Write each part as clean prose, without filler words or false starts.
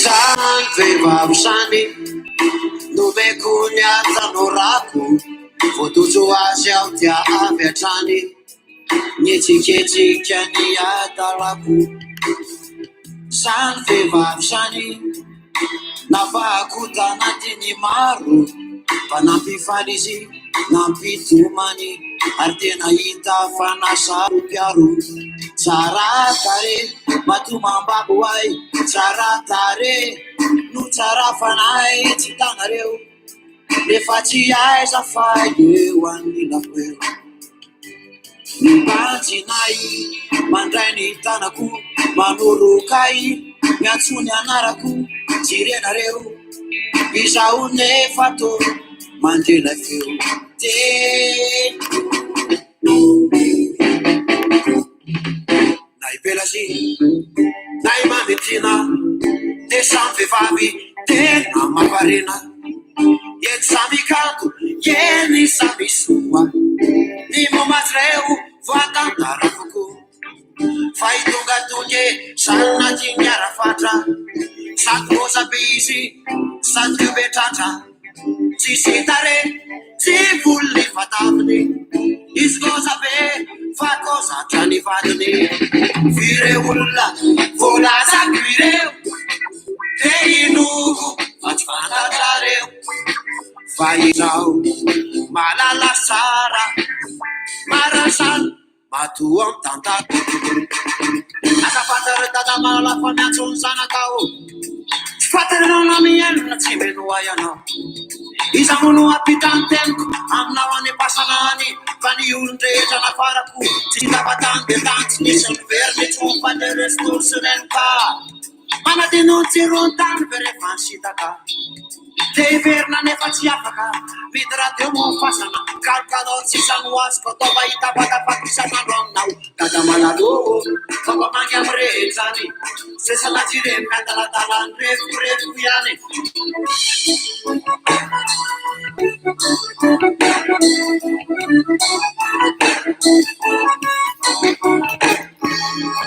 Sany vehivavy sany nomeko ny atanorako voatojo azy aho dia avy hatrany nietsiketsika ny adalako. Sany vehivavy sany navahako tanatiny maro fa nampifaly izy nampitomany ary tena hita fa nasaro-piaro. Tsara tare matomam-babo ahy, tsara tare no tsara fanahy tsy tanareo rehefa tsy aiza fa eo anilako eo. Mibanjinay mandray ny tanako manorokay miantsony anarako jirenareo izaho nefa to mandela feo na ipelazy na imametina de samy vehivavy tena mamparena eny samy kanto eny samy soa ny momazy reo voatantarafoko fa itongatonge sannaty miarafatra sady mosabe izy sady keobetratra tsisy tare tsy volony fataviny izy kosabe fa kosatra ny vadiny fire olona volazako ireo de inoko fa tsy fantatrareo fa izao malala sara marasany matoa amy tantako asa fantare tata malala fa miantsony zanakao tsy fantarenao na mienina tsy menoa ianao iza mono ampitanteniko aminao any am-pasanany fa ny olon-drehetra nafarako tsy tavatany de tantsy nisy ny veriny tsompa de restorsy renka manadinontsy rontany ve rehefa nisitaka de iverina nefa tsy afaka mity raha teo mo fasana kalokalao tsisany hoazoko atao mba hitapatapaky isan'andro aminao dada malalo fako mangy amy rehetra zany sesalatsireny madaladalany reforefoky ihany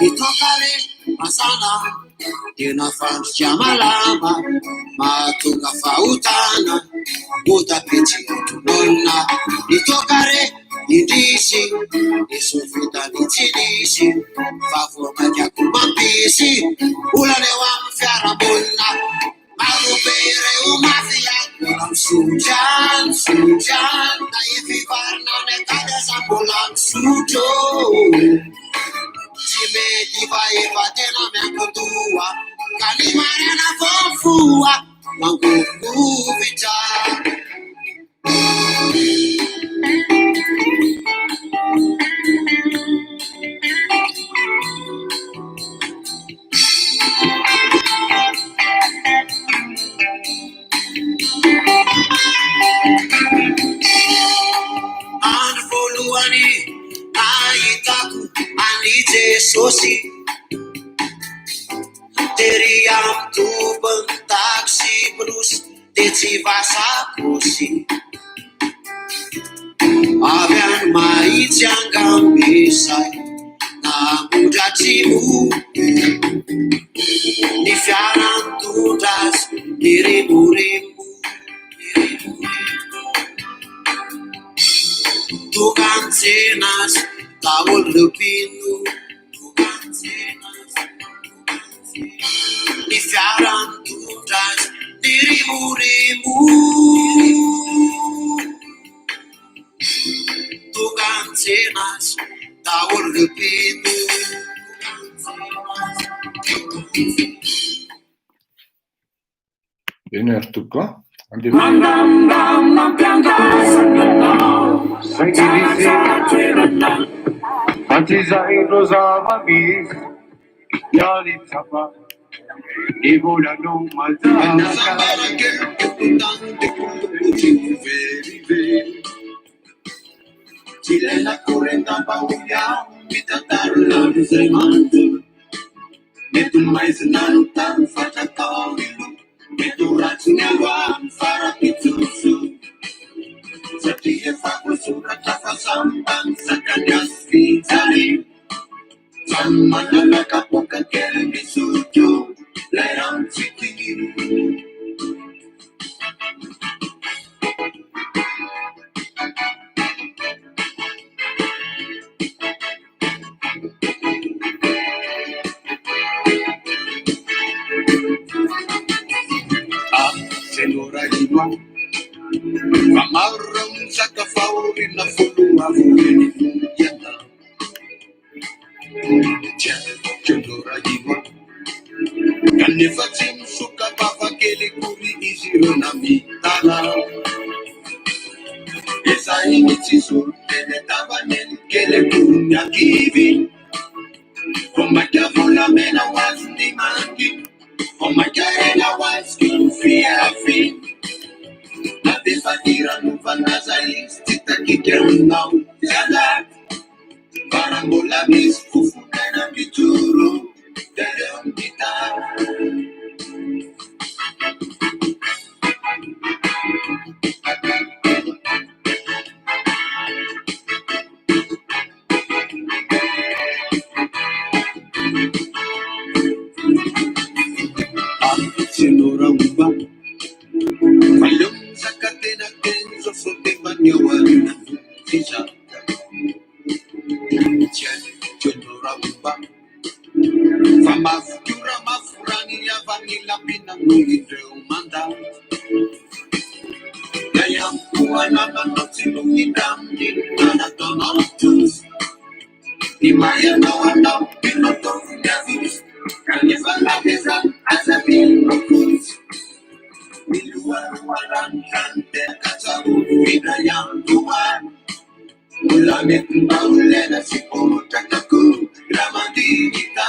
itokare masana tena fandrotria malama mahatonga fahotana motapetsin'olona itokare indrisy isofitany tsy nisy fa voamakiako mampisy olana eo amy fiaramonina marobe reo mafia mbola misotran na ifivarina ny akady aza mbola misotro tsy mety fa efa tena miankotoa ka ny marana fofoa mangokovitra andro voalohany nahitako any Jesosy tery amy tobany taksy blosy de tsy vasakosy avy any mahitsy angambesay namondratsy moky ny fiara mitondra azy ny remoremo tokanjenas daholo lepino ny fiara mitondra azy ny remoremo tokanjenas daholo lepino. Bene Artuco. Antizai Rosavavis, Yali Tapa, Evola no Malta, Chilena Corenta Paulia, Mitatarla, Zemante, Metu Mais Narutan, Fatakawilu, Metu Ratsunawa, Farapitsusu. Satia Fakusura Tafasambang Sakanyas Vitali Samanala Kapoka Kelmi Suju taorina folo avoeny iana tiandora iva kanefa tsy misoka vavakely kory izy ireo na mitana eza iny tsy zoro teny tavaneny kely korony akivy Omaka volamena was the monkey. Omaka hela was king fiafi. Na defatira muvanaza istita kikerunau. Yala. Barambola mis fufukana bituru. Teleon kita. Senora uba. Malum sakatena tenzo sote manyawarina. Tija. Senora uba. Famafura mafurani ya vanila pina nungidre umanda. Kaya kuwana na notsilumidam ni nana donatus. Imaya na wana pinoto yavis. Kanifa la pesa asapin rokus. Miluar waran kante kasabu vidayang tuwan. Ulamit maule na sipuro takaku. Ramadinita.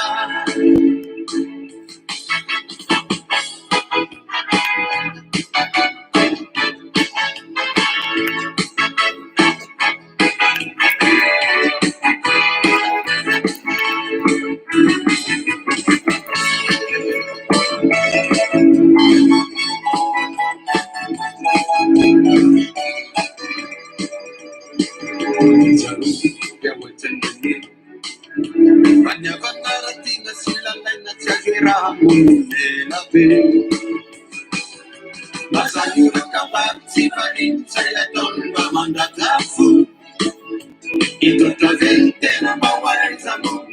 Panyavangaratina silalay na tsagirahamunelabe Masayura kapag siparin sayaton bamandatafu Ito tavente na bawal sa mo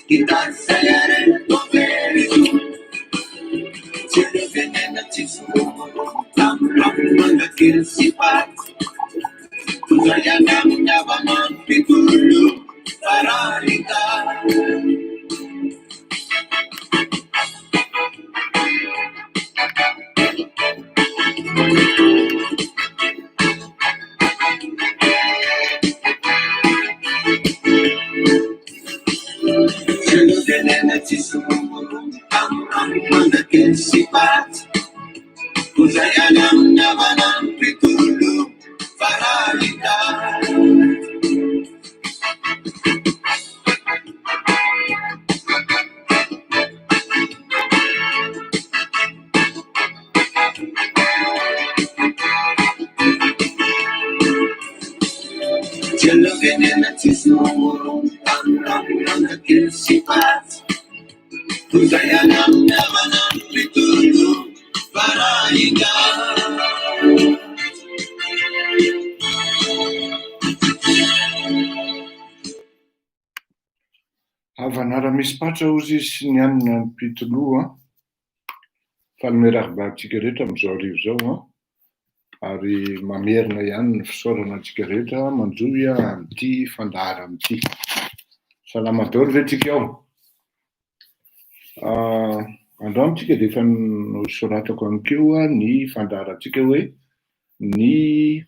Kita sayaren toberisu Sinivene na chisuro Tampak magakil sipat Kuzayanam nyabanang pitulu Paralita Sinivene na chisuro Tampak magakil sipat Kuzayanam nyabanang pitulu Paralita Jala venena chismurung Tampak magakil sipat Kuzayanam nyabanang pitulu Paralita Havanara misy patra ozy sy ny anina ny pitoloha fa ny miarahaba-tsika rehetra amin'izao arivo zao ary mamerina ihany ny fisaorana antsika rehetra manjoy amin'ity fandahara amin'ity. Salama daholo ve tsika ao? Androany tsika dia efa nosoratako an'keo ny fandaharantsika hoe ny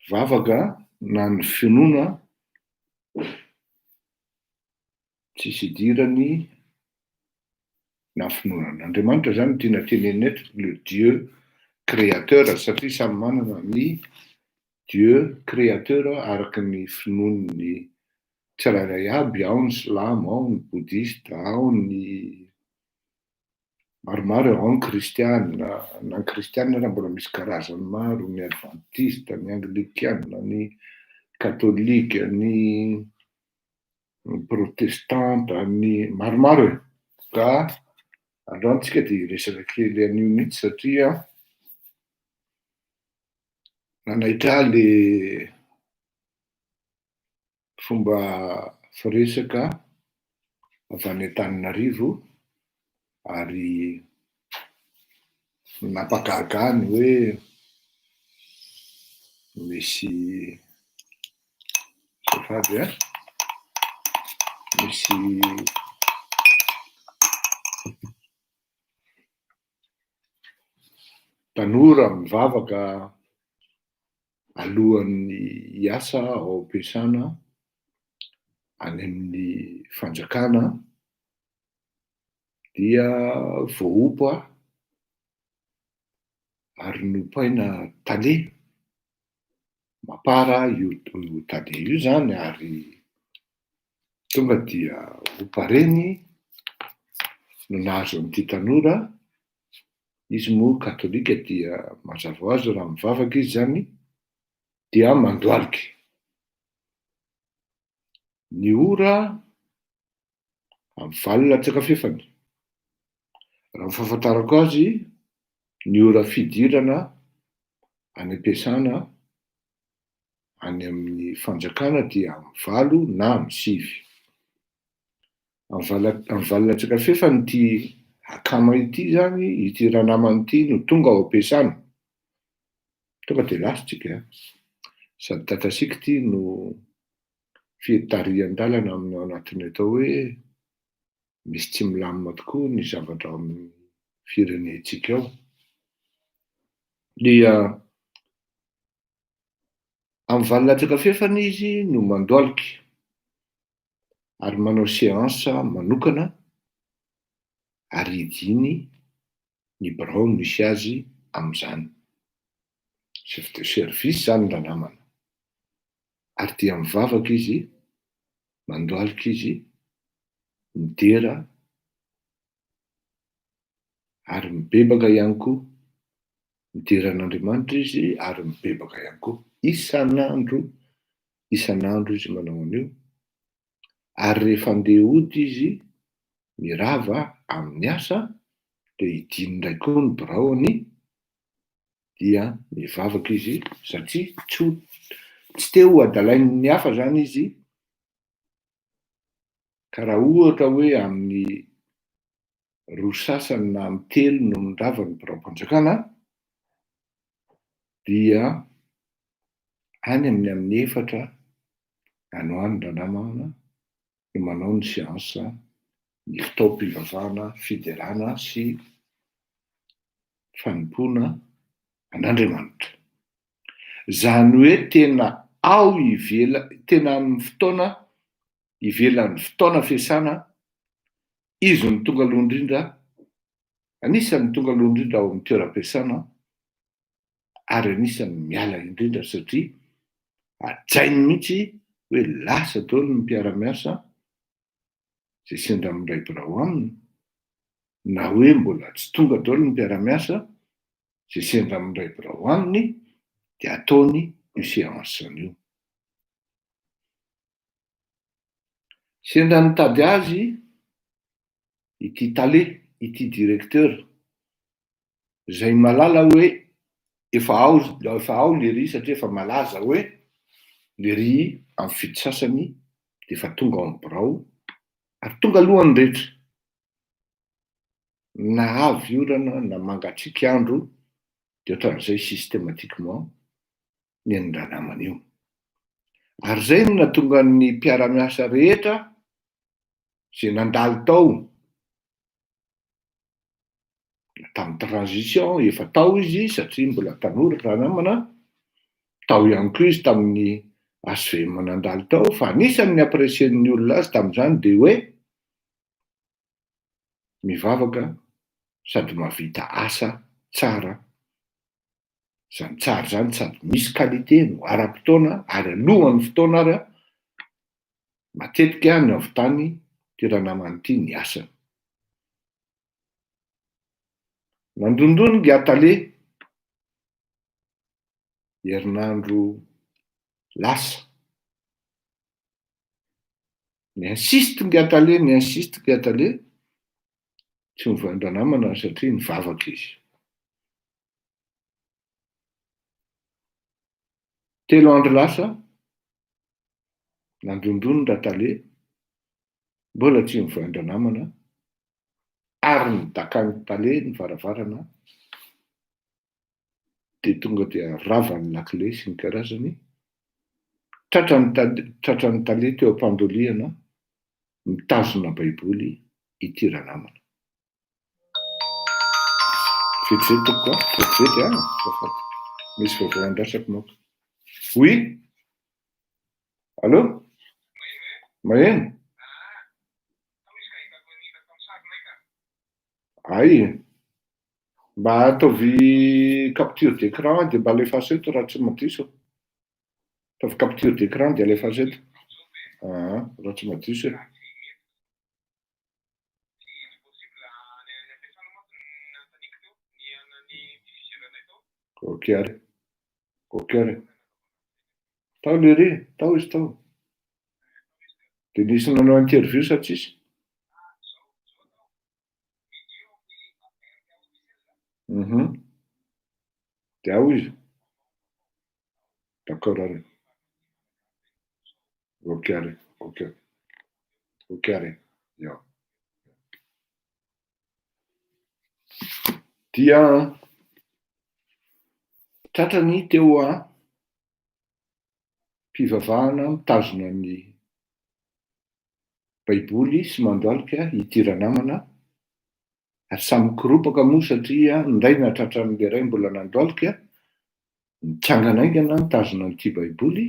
vavaka na ny finoana tsisy idirany na finoanan'Andriamanitra zany tiana tenenina eto, le Dieu créateur, satria samy manana ny Dieu créateur araka ny finoany ny tsirairay aby, ao ny silamo, ao ny bouddhiste, ao ny maromaro, ao ny kristianina, na ny kristianina raha mbola misy karazany maro, ny adventiste, ny anglikanina, ny katolika, ny protestante, ny maromaro e. Ka androantsika dia resaka kely an'io mihitsy satria nanaitra le fomba firesaka avy any Antananarivo ary napakagany hoe misy safady a misy tanora mivavaka alohan'ny hiasa ao am-piasana any amin'ny fanjakana dia voaopo a ary nopaina tale mapara io tale io zany ary tonga dia opareny no nahazo an'ity tanora. Izy moa katolika dia mazava ho azy raha mivavaka izy zany dia mandoaliky. Ny ora amin'ny valo latsaka fefany. Raha ny fahafantarako azy, ny ora fidirana any am-piasana any amin'ny fanjakana dia amin'ny valo na amin'ny sivy. Amin'ny valo latsaka fefany ity akama ity zany, ity ranamany ity no tonga ao am-piasana. Tonga dia lasa tsika sady tatasika ity no fitarihan-dalana amin'ny ao anatin'ny atao hoe misy tsy milamina tokoa ny zavatra ao amin'ny firenentsika ao. Dia amin'ny valo latsaka fefany izy no mandoaliky ary manao séance manokana ary idiny ny birao misy azy amin'izany. Chef de service zany raha namana. Ary dia mivavaka izy, mandoaliky izy, midera ary mibebaka ihany koa. Midera an'Andriamanitra izy ary mibebaka ihany koa. Isan'andro izy manao an'io. Ary rehefa andeha hody izy mirava amin'ny asa dia idiny indray koa ny biraony dia mivavaka izy satria tsy te ho adalain'ny hafa zany izy. Ka raha ohatra hoe amin'ny roa sasany na amin'ny telo no mirava ny biraom-panjakana dia any amin'ny efatra any ho any ranamana no manao ny séance ny fitaom-pivavahana fiderana sy fanompoana an'Andriamanitra. Zany hoe tena ao tena amin'ny fotoana ivelan'ny fotoana fiasana izy no tonga aloha indrindra, anisan'ny tonga aloha indrindra ao amin'ny toeram-piasana ary anisan'ny miala indrindra satria ajainy mihitsy hoe lasa daholo ny mpiara-miasa izay sendra mindray birao aminy, na hoe mbola tsy tonga daholo ny mpiara-miasa izay sendra mindray birao aminy dia ataony io séance io. Sendra nitady azy ity tale, ity directeur izay malala hoe efa ao lery satria efa malaza hoe lery amin'ny fito sasany dia efa tonga ao amin'ny birao ary tonga alohan'ny rehetra. Na avy orana na mangatsiaka andro dia ohatran'izay systématiquement ny anindranamana io. Ary zay no nahatonga ny mpiara-miasa rehetra izay nandalo tao tamin'ny transition, efa tao izy satria mbola tanora raha namana, tao ihany koa izy tamin'ny HVM nandalo tao, fa anisan'ny apprécien'ny olona azy tamin'izany dia hoe mivavaka sady mahavita asa tsara. Zany tsara zany sady misy qualité no ara-potoana ary alohan'ny fotoana ary matetika ny avy-tany ty raha namany ity ny asa. Nandondony Giatale herinandro lasa. Niinsiste Giatale tsy mivoandra namana satria nivavaka izy. Telo andro lasa nandondony Giatale mbola tsy mivoandra namana ary nidakany tale ny varavarana dia tonga dia rava ny lakile sy ny karazany. Tratrany tale teo am-pandoliana mitazona baiboly ity ranamana. Vetivety tokoa, vetivety azafady. Misy vaovao andrasako manko. Oui? Allô? Maheno? Ay, mba ataovy capture d'écran dia mba alefaso eto raha tsy madiso. Ataovy capture d'écran dia alefaso eto. Raha tsy madiso e. Ok ary. Ok ary. Tao lery, tao izy tao. Dia nisy nanao interview sa tsisy? Dia ao izy. D'accord ary. Ok ary. Ok. Ok ary. Io. Dia tratrany teo mpivavahana mitazona ny baiboly sy mandoalika ity ranamana ary samy koropaka moa satria indray natratran'ilay iray mbola nandoalika mitsangana aingana mitazona an'ity baiboly.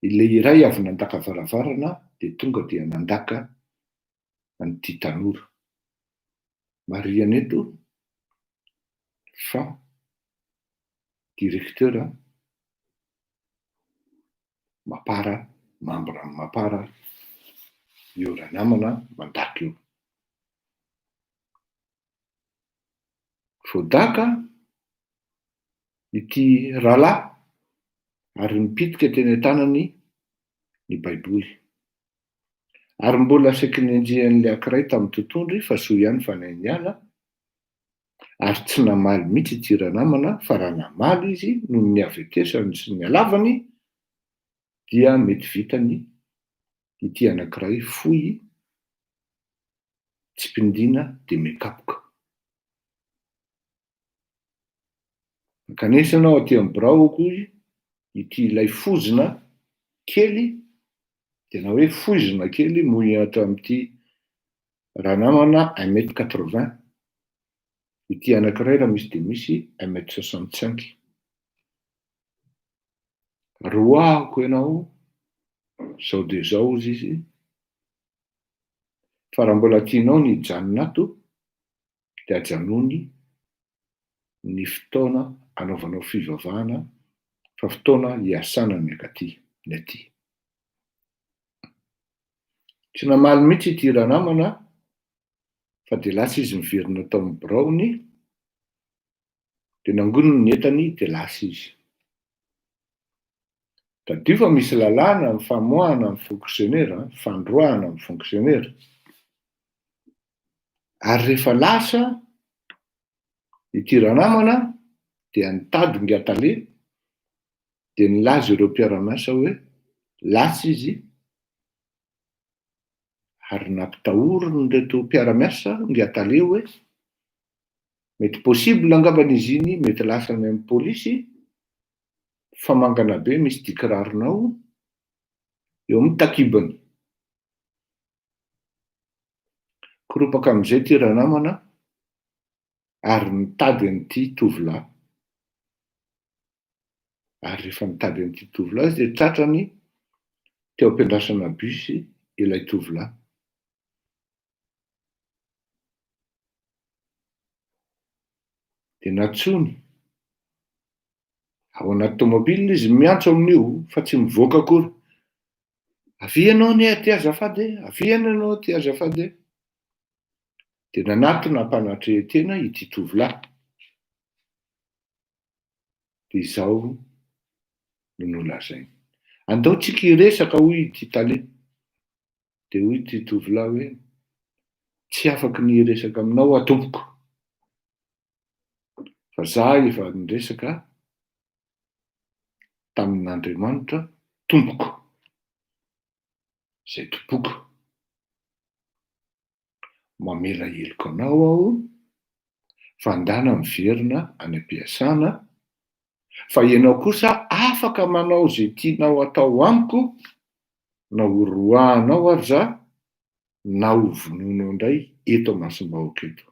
Ilay iray avy nandaka varavarana dia tonga dia nandaka an'ity tanora. Marihana eto fa directeur mapara, membre mapara io ranamana mandaka io. Voadaka ity rahalahy ary nipitika teny an-tanany ny baiboly. Ary mbola saky nenjehan'ilay ankiray tamin'ny totondry fa soa ihany fa nainiala. Ary tsy namaly mihitsy ity ranamana fa raha namaly izy noho ny havetesany sy ny halavany dia mety vitany ity anankiray fohy tsy mpindina dia mikapoka. Kanesanao aty amin'ny biraoko ity ilay fozona kely tena hoe foizina kely moy ato amin'ity ranamana 1m80. Ity anankiray raha misy dia misy 1m65. Roahako ianao zao dia zao izy fa raha mbola tianao ny hijanona ato dia ajanony ny fotoana anaovanao fivavahana fa fotoana hiasana ny akaty ny aty. Tsy namaly mihitsy ity ranamana fa dia lasa izy miverina tao amin'ny biraony dia nangonony ny entany dia lasa izy. Tadio fa misy lalàna amin'ny famoahana amin'ny fonctionnaire, fandroahana amin'ny fonctionnaire. Ary rehefa lasa ity ranamana dia nitady ngatale dia nilaza ireo mpiara-miasa hoe lasa izy ary nampitahoriny reto mpiara-miasa ngatale hoe mety possible angambany izy iny mety lasa any amin'ny polisy fa mangana be misy dikiraronao eo amin'ny takibany. Koropaka amin'izay ity ranamana ary nitady an'ity tovolahy. Ary rehefa nitady an'ity tovolahy izy dia tratrany teo am-piandrasana bus ilay tovolahy. Dia natsony ao anaty tômôbilina izy miantso amin'io fa tsy mivoaka akory. Avy ianao ne aty azafady e, avy ianao aty azafady e. Dia nanatona mpanatrehetena ity tovolahy. Dia izao no nolazainy. Andaotsika hiresaka hoy ity tale. Dia hoy ity tovolahy hoe tsy afaka ny hiresaka aminao atompoko. Fa zaho efa niresaka tamin'Andriamanitra tompoko. Izay tompoko. Mamela heloka anao aho fa andana miverina any am-piasana Fa ianao kosa afaka manao zay tianao atao amiko, na horoahanao ary za, na ho vonono indray eto Masimbahoaka eto.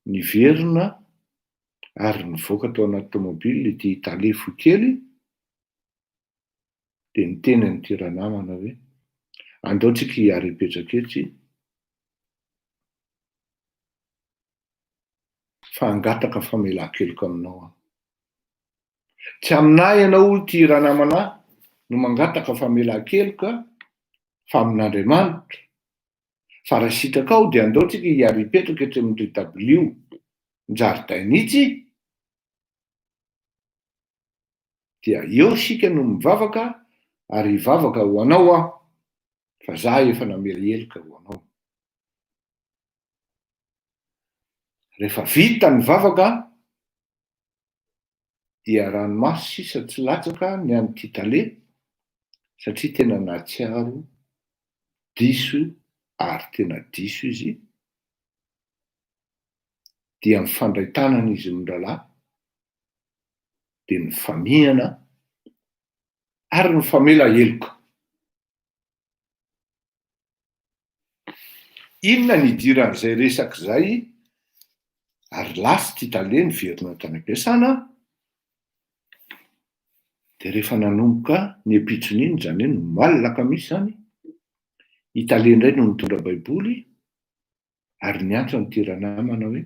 Niverina ary nivoaka tao anaty tomobily ity talefo kely, dia niteny an'ity ranamana hoe andao tsika hiary hipetraka eto, fa hangataka famelan-keloka aminao aho. Tsy aminay ianao ity ranamana no mangataka famelan-keloka, fa amin'Andriamanitra. Fa raha sitraka ao dia andao tsika hiary hipetraka eto amin'ny W njaridaina itsy, dia eo sika no mivavaka ary hivavaka ho anao aho, fa za efa namela heloka ho anao. Rehefa vita ny vavaka, dia ranomasy sisa tsy latsaka ny an'ity tale, satria tena nahatsiaro diso ary tena diso izy, dia mifandray tanana izy mindralahy, dia mifamihana ary mifamela heloka. Inona ny idiran'izay resaka izay? Ary lasa ty tale niverina tany am-piasana, dia rehefa nanomboka ny epitsony iny, zany hoe nomalaka misy zany, itale indray no nitondra baiboly ary niantso an'ity ranamana hoe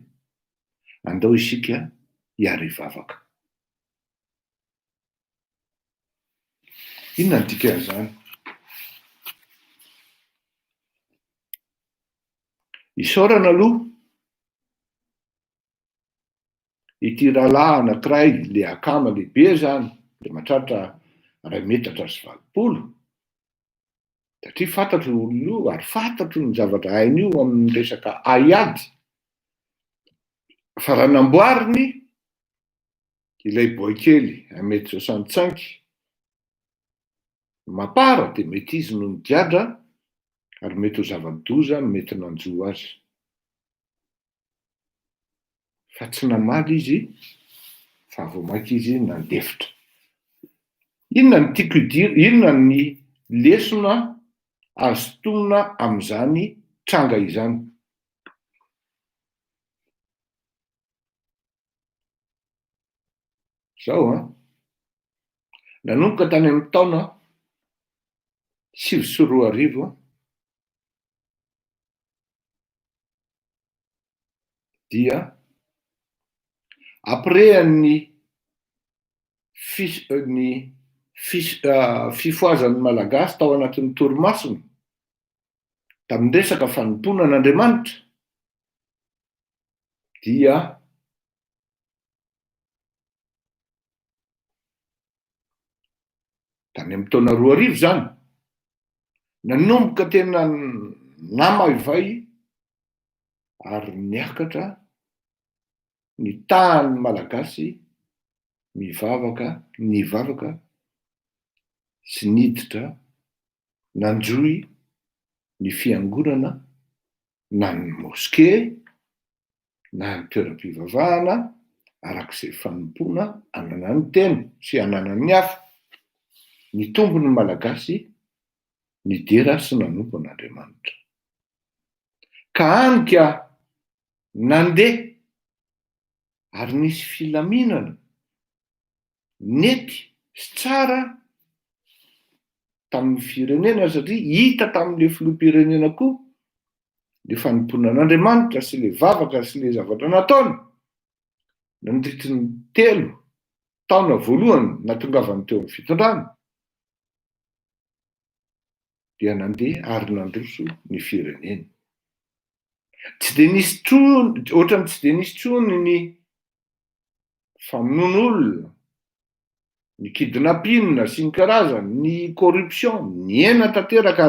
andao isika hiary hivavaka. Inona ny dikan'izany? Isaorana aloha ity rahalahy anankiray, le akama lehibe zany, le mahatratra 2 metatra sy 20, satria fantatro olona io ary fantatro ny zavatra hainy io amin'ny resaka haiady. Fa raha namboariny ilay boy kely 1 m 65 mapara, dia mety izy no nigadra ary mety ho zava-doza mety nanjoa azy. Fa tsy namaly izy, fa vao maika izy nandefitra. Inona ny tiako idira, inona ny lesona azo tonona amin'izany tranga izany? Zao nanomboka tany amin'ny taona 1970, dia aprehan'ny fifoazan'ny malagasy tao anatin'ny torimasina tamin'ny resaka fanompoana an'Andriamanitra, dia tany amin'ny taona 2000 zany, nanomboka tena namaivay ary niakatra ny tahan'ny malagasy nivavaka sy niditra nanjoy ny fiangonana, na ny moské, na ny toeram-pivavahana arak'izay fanompoana anana ny teny sy anana ny hafa. Ny tombony malagasy nidera sy nanompo an'Andriamanitra. Ka anika nandeha ary nisy filaminana nety sy tsara tamin'ny firenena, satria hita tamin'le filoham-pirenena koa le fanompoana an'Andriamanitra sy le vavaka sy le zavatra nataony nandritry ny 3 taona voalohany natongavany teo amin'ny fitondrana, dia nandeha ary nandroso ny firenena. Tsy dia nisy trony, ohatrany tsy dia nisy trony ny famonoana olona, ny kidnapping sy ny karazany, ny corruption, ny hena tanteraka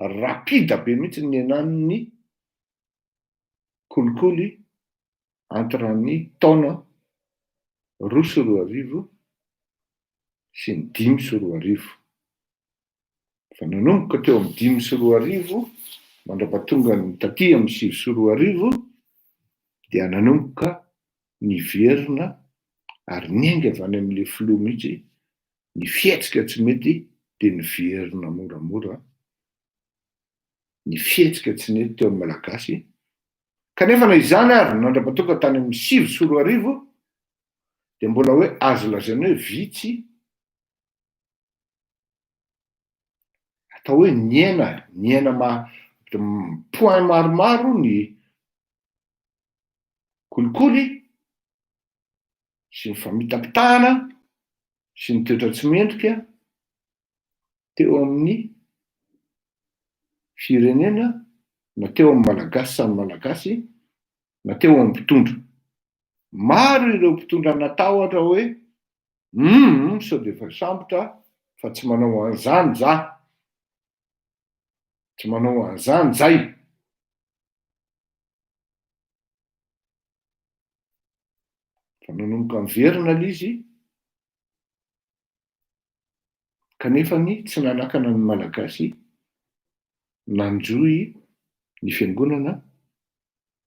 ary rapida be mihitsy ny enan'ny kolikoly entre ny taona 2020 sy ny 2020. Fa nanomboka teo amin'ny 2020 mandrapatonga ny taty amin'ny 2020, dia nanomboka ny verina ary niainga avy any amin'le filoha mihitsy ny fietsika tsy mety de ny verina moramora ny fietsika tsy mety teo amin'ny malagasy kanefa na izany ary nandrapatonga tany amin'ny 7 de mbola hoe azo lazaina hoe vitsy atao hoe niaina point maromaro ny kolikoly sy ny famitam-pitahana sy ny toetra tsy mendrika teo amin'ny firenena na teo amin'ny malagasy samy malagasy na teo amin'ny mpitondra maro ireo mpitondra natao ohatra hoe sao de efa sambotra fa tsy manao an'izany za tsy manao an'izany zay fa nanomboka miverina l'izy kanefany tsy nanakana ny malagasy nanjoy ny fiangonana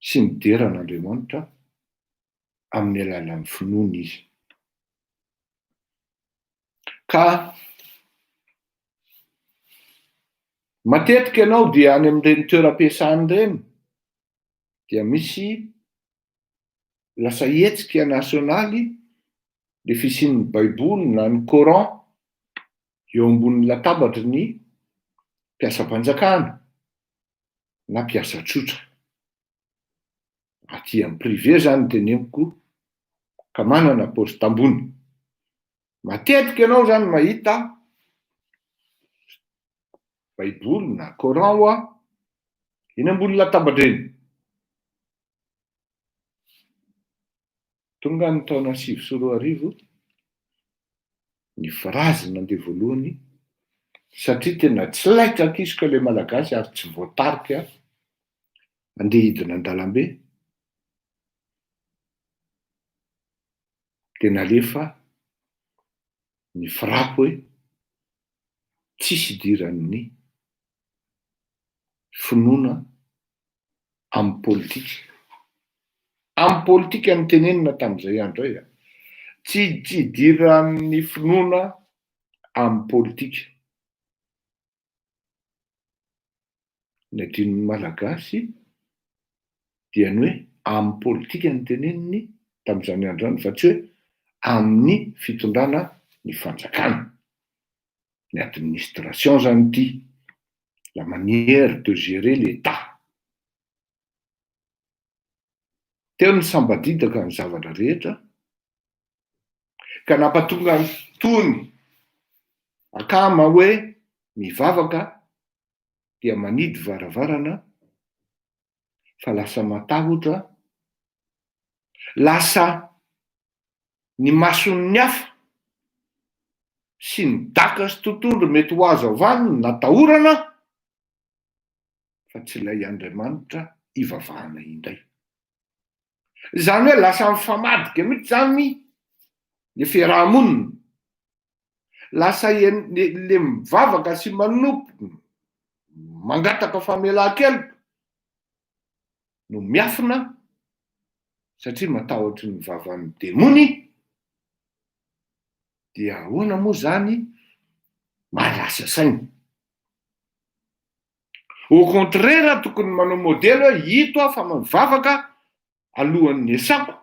sy ny deran'Andriamanitra amin'ny alalan'ny finoana izy ka matetika ianao dia any amin'ireny toeram-piasany ireny dia misy lasa hetsika nasionaly le fisian'ny baiboly na ny Coran eo ambonin'ny latabatry ny mpiasam-panjakana na mpiasa tsotra aty amin'ny privé zany tenemiko ka manana posta ambony matetika ianao zany mahita baiboly na Coran oa eny ambony latabatra eny tonga ny taona 7 ny frazy nandeha voalohany satria tena tsy laitrakisika le malagasy ary tsy voatarika andeha hidina an-dalambe tena alefa ny frapy hoe tsisy idiran'ny finoana amin'ny politika amin'ny politika ny tenenina tamin'izay andro hoe tsy idiran'ny finoana amin'ny politika ny adin'ny malagasy dia ny hoe amin'ny politika ny teneniny tamin'izany andro any fa tsy hoe amin'ny fitondrana ny fanjakana ny administration zany ity la manière de gérer l'État teo ny sambadidaka ny zavatra rehetra ka nampatonga ny tony akama hoe mivavaka dia manidy varavarana fa lasa matahotra lasa ny mason'ny hafa sy ny daka sy tontolo mety ho azo avany natahorana fa tsy ilay Andriamanitra ivavahana indray zany hoe lasa mifamadika mihitsy zany le fiarahamonina lasa le mivavaka sy manompo mangataka famelan-keloka no miafina satria matahotra ny vavan'ny demony dia ahoana moa zany malasa saina au contraire tokony manao modely hoe hito aho fa mivavaka alohan'ny esako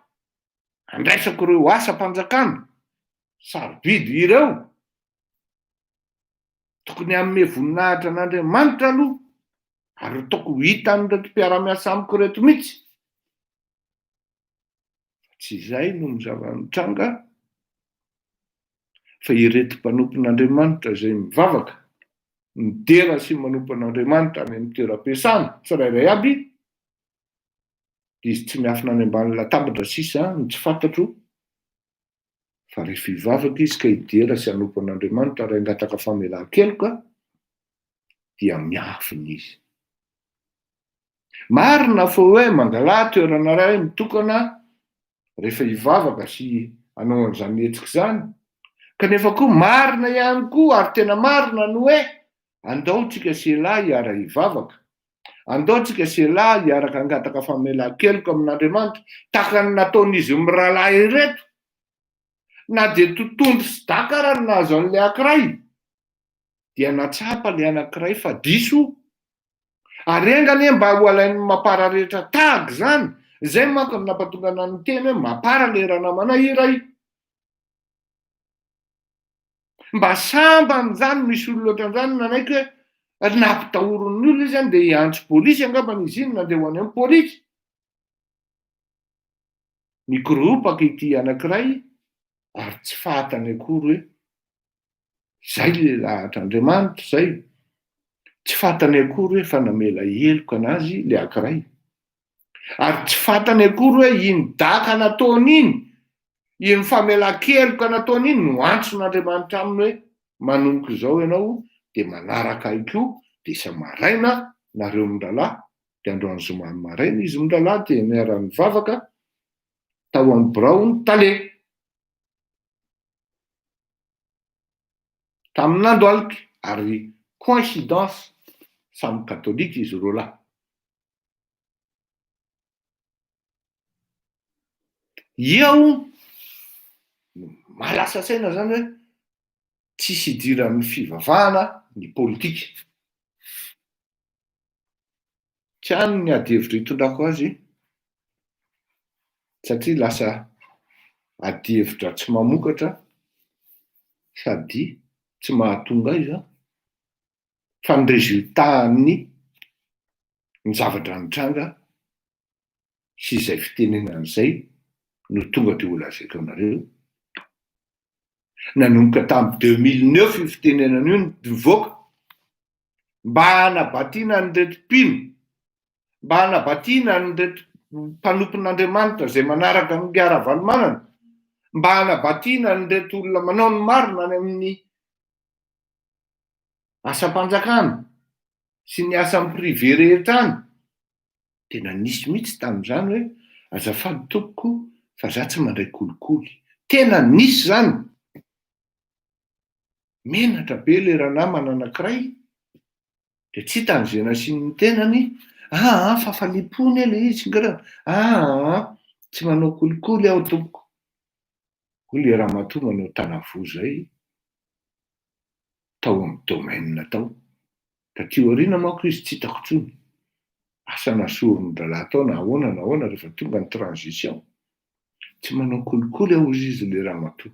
andraisako ireo asa-panjakana sarobidy ireo tokony amin'ny voninahitra an'Andriamanitra aloha ary ataoko hita amin'reto mpiara-miasa amiko reto mihitsy tsy izay no mizava-mitranga fa ireto mpanompon'Andriamanitra izay mivavaka midera sy manompo an'Andriamanitra any amin'ny toeram-piasana tsirairay aby izy tsy miafina any ambany latabatra sisa ny tsy fantatro fa rehefa hivavaka izy ka hidera sy hanompo an'Andriamanitra ary hangataka famelan-keloka dia miafina izy marina fa hoe mangalà toerana ray mitokana rehefa hivavaka sy hanao an'izany hetsika zany kanefa koa marina ihany koa ary tena marina no hoe andao tsika selahy hiara hivavaka andaotsika selahy hiaraka angataka famelan-keloka amin'Andriamanitra tahaka ny nataon'izy mirahalahy ireto, na dia totondo sy daka raha nahazo an'ilay ankiray dia natsapa ilay anankiray fa diso ary engany mba ho alain'ny mampara rehetra tahaka izany. Izay manko no nampatonga ny teny hoe mampara ilay raha namana iray. Mba sambany zany misy olona ohatran'izany nanaiky hoe nampitahoron'ny olona izy dia hiantso polisy angambany izy iny nandeha ho any amin'ny polisy. Nikoropaka ity anankiray ary tsy fantany akory hoe zay le lahatr'Andriamanitra zay. Tsy fantany akory hoe fa namela heloka anazy le ankiray. Ary tsy fantany akory hoe iny daka nataony iny, iny famelan-keloka nataony iny no antson'Andriamanitra aminy hoe manomboka izao ianao dia manaraka aiko dia isa maraina nareo mindralahy. Dia androany zoma maraina izy mindralahy dia niara mivavaka tao amin'ny birao ny tale. Tamin'andro alika ary coïncidence samy katolika izy roa lahy. Eo malasa saina zany hoe tsisy idiran'ny fivavahana ny politika. Tsy hany ny ady hevitra hitondrako azy satria lasa ady hevitra tsy mamokatra sady tsy mahatonga izy fa ny resultat-ny ny zavatra nitranga sy izay fitenenana izay no tonga dia ho lazaiko anareo. Nanomboka tamin'ny 2009 io fitenenana io nivoaka mba hanabatiana an'ireto mpino, mba hanabatiana an'ireto mpanompon'Andriamanitra izay manaraka ny piara-vanomanana, mba hanabatiana an'ireto olona manao ny marina any amin'ny asam-panjakana sy ny asan'ny privé rehetra any. Tena nisy mihitsy tamin'izany hoe azafady tompoko fa za tsy mandray kolikoly. Tena nisy zany. Menatra be le ranamana anankiray dia tsy tanjena sy ny tenany fafalipony le izy ngara tsy manao kolikoly aho tompoko. Hoy le ramatoa manao tanavo zay tao amin'ny domaine tao. Taty aoriana manko izy tsy hitako intsony. Asa nasorony dralahy tao na ahoana rehefa tonga ny transition. Tsy manao kolikoly aho izy le ramatoa.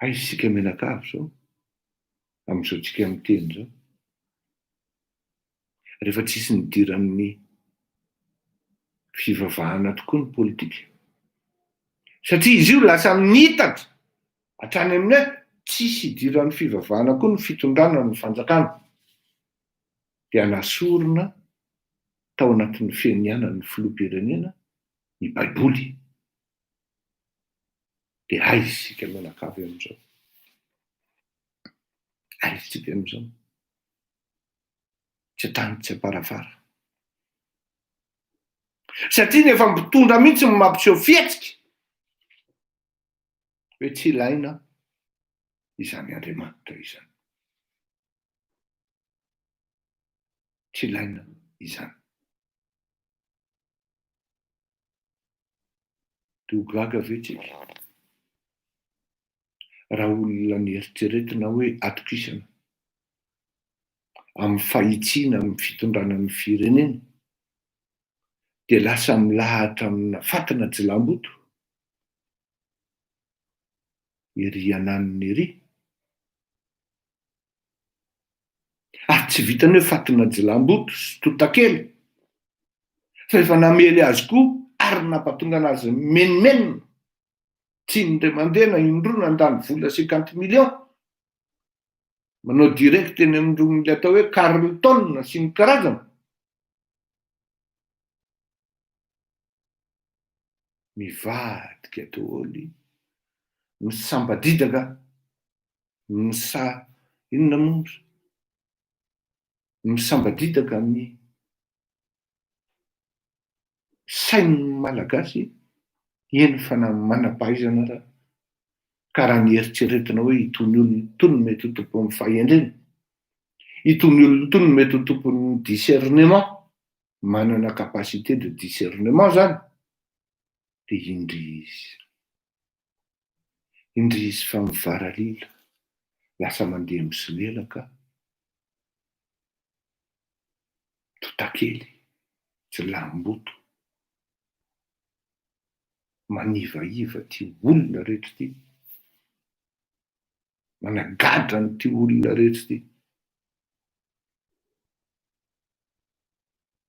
Isika menakavy zao amin'izao tsika miteny zao. Rehefa tsisy nidiran'ny fivavahana tokoa ny politika. Satria izy io lasa nitatra hatrany amin'ny hoe tsisy idiran'ny fivavahana koa ny fitondrana ny fanjakana. Dia nasorona tao anatin'ny fienianan'ny filoham-pirenena ny baiboly. Dia aisika menakavy amin'izao. Aisika amin'izao. Tsy atany tsy aparafara. Satria nefa mitondra mihitsy ny mampiseho fihetsika hoe tsy ilaina izany Andriamanitra izany. Tsy ilaina izany. Dia gaga ve tsika? Raha olona nieritreretina hoe atokisana amin'ny fahitsiana amin'ny fitondrana ny firenena dia lasa milahatra amina fatina jilamboto ery ananiny ery. Ary tsy vitany hoe fatina jilamboto sy totakely fa efa namely azy koa ary nampatonga anazy menimenina tsy indray mandeha na indroa nandany vola 50 millions manao direct eny amin'irony atao hoe Carlton sy ny karazana. Mivadika daholo misambadidaka inona moa misambadidaka ny sain'ny malagasy eny fa manam-pahaizana raha ka raha nieritreretina hoe itony olona itony mety ho tompo amin'ny fahendreny. Itony olona itony no mety ho tompon'ny discernement, manana capacité de discernement zany, de indry izy fa mivaralila, lasa mandeha misolelaka, totakely, tsy lamboto, manivaiva ty olona rehetra ty, managadra ny ty olona rehetra ty,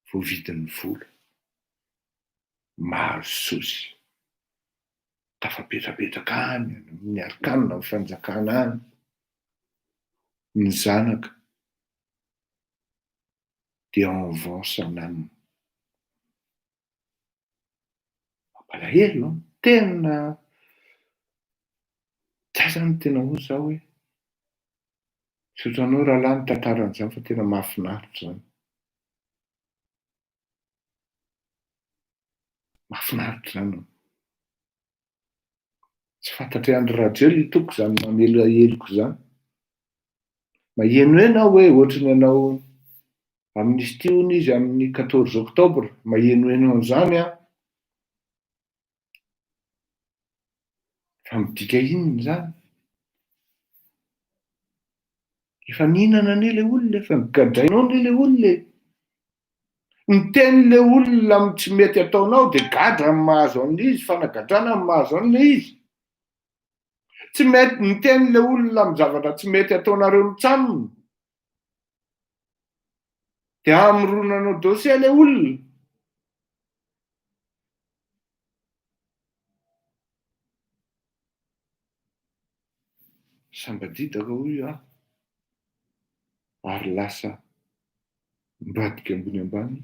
voavidin'ny vola, mahazo sosy, tafapetrapetraka any, miarika amina amin'ny fanjakana any, ny zanaka dia en avance anaminy. Mampalahelo, tena tsy aizany tena ho zao hoe sotranao rahalahy ny tantaran'izany fa tena mahafinaritra zany. Mahafinaritra zany. Tsy fantatry Andry Rajoelina itoko zany mamelaheloko zany. Maheno ianao hoe ohatrany ianao amin'izy ty hono izy amin'ny 14 octobre, maheno an'izany a, fa midika inona zany? Efa nihinana anie le olona, efa nigadrainao anie le olona. Ny tenin'le olona tsy mety ataonao de gadra ny mahazo an'izy, fanagadrana ny mahazo an'le izy. Tsy mety ny tenin'le olona amin'ny zavatra tsy mety ataonareo mitsaminy, de amoronanao dosie le olona. Sambadidaka hoy a, ary lasa mbadika ambony ambany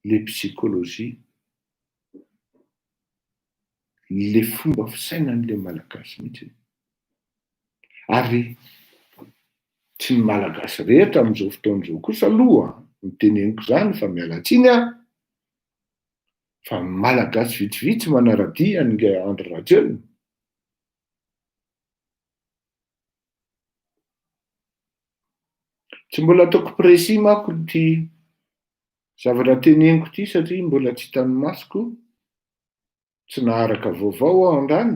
le psychologie, le fomba fisainan'le malagasy mihitsy. Ary tsy ny malagasy rehetra amin'izao fotoan'izao kosa aloha no teneniko zany fa miala tsiny a, fa ny malagasy vitsivitsy manaradia an'le Andry Rajoelina. Tsy mbola ataoko précis manko ty zavatra teneniko ty satria mbola tsy hitan'ny masoko, tsy naharaka vaovao aho andrany.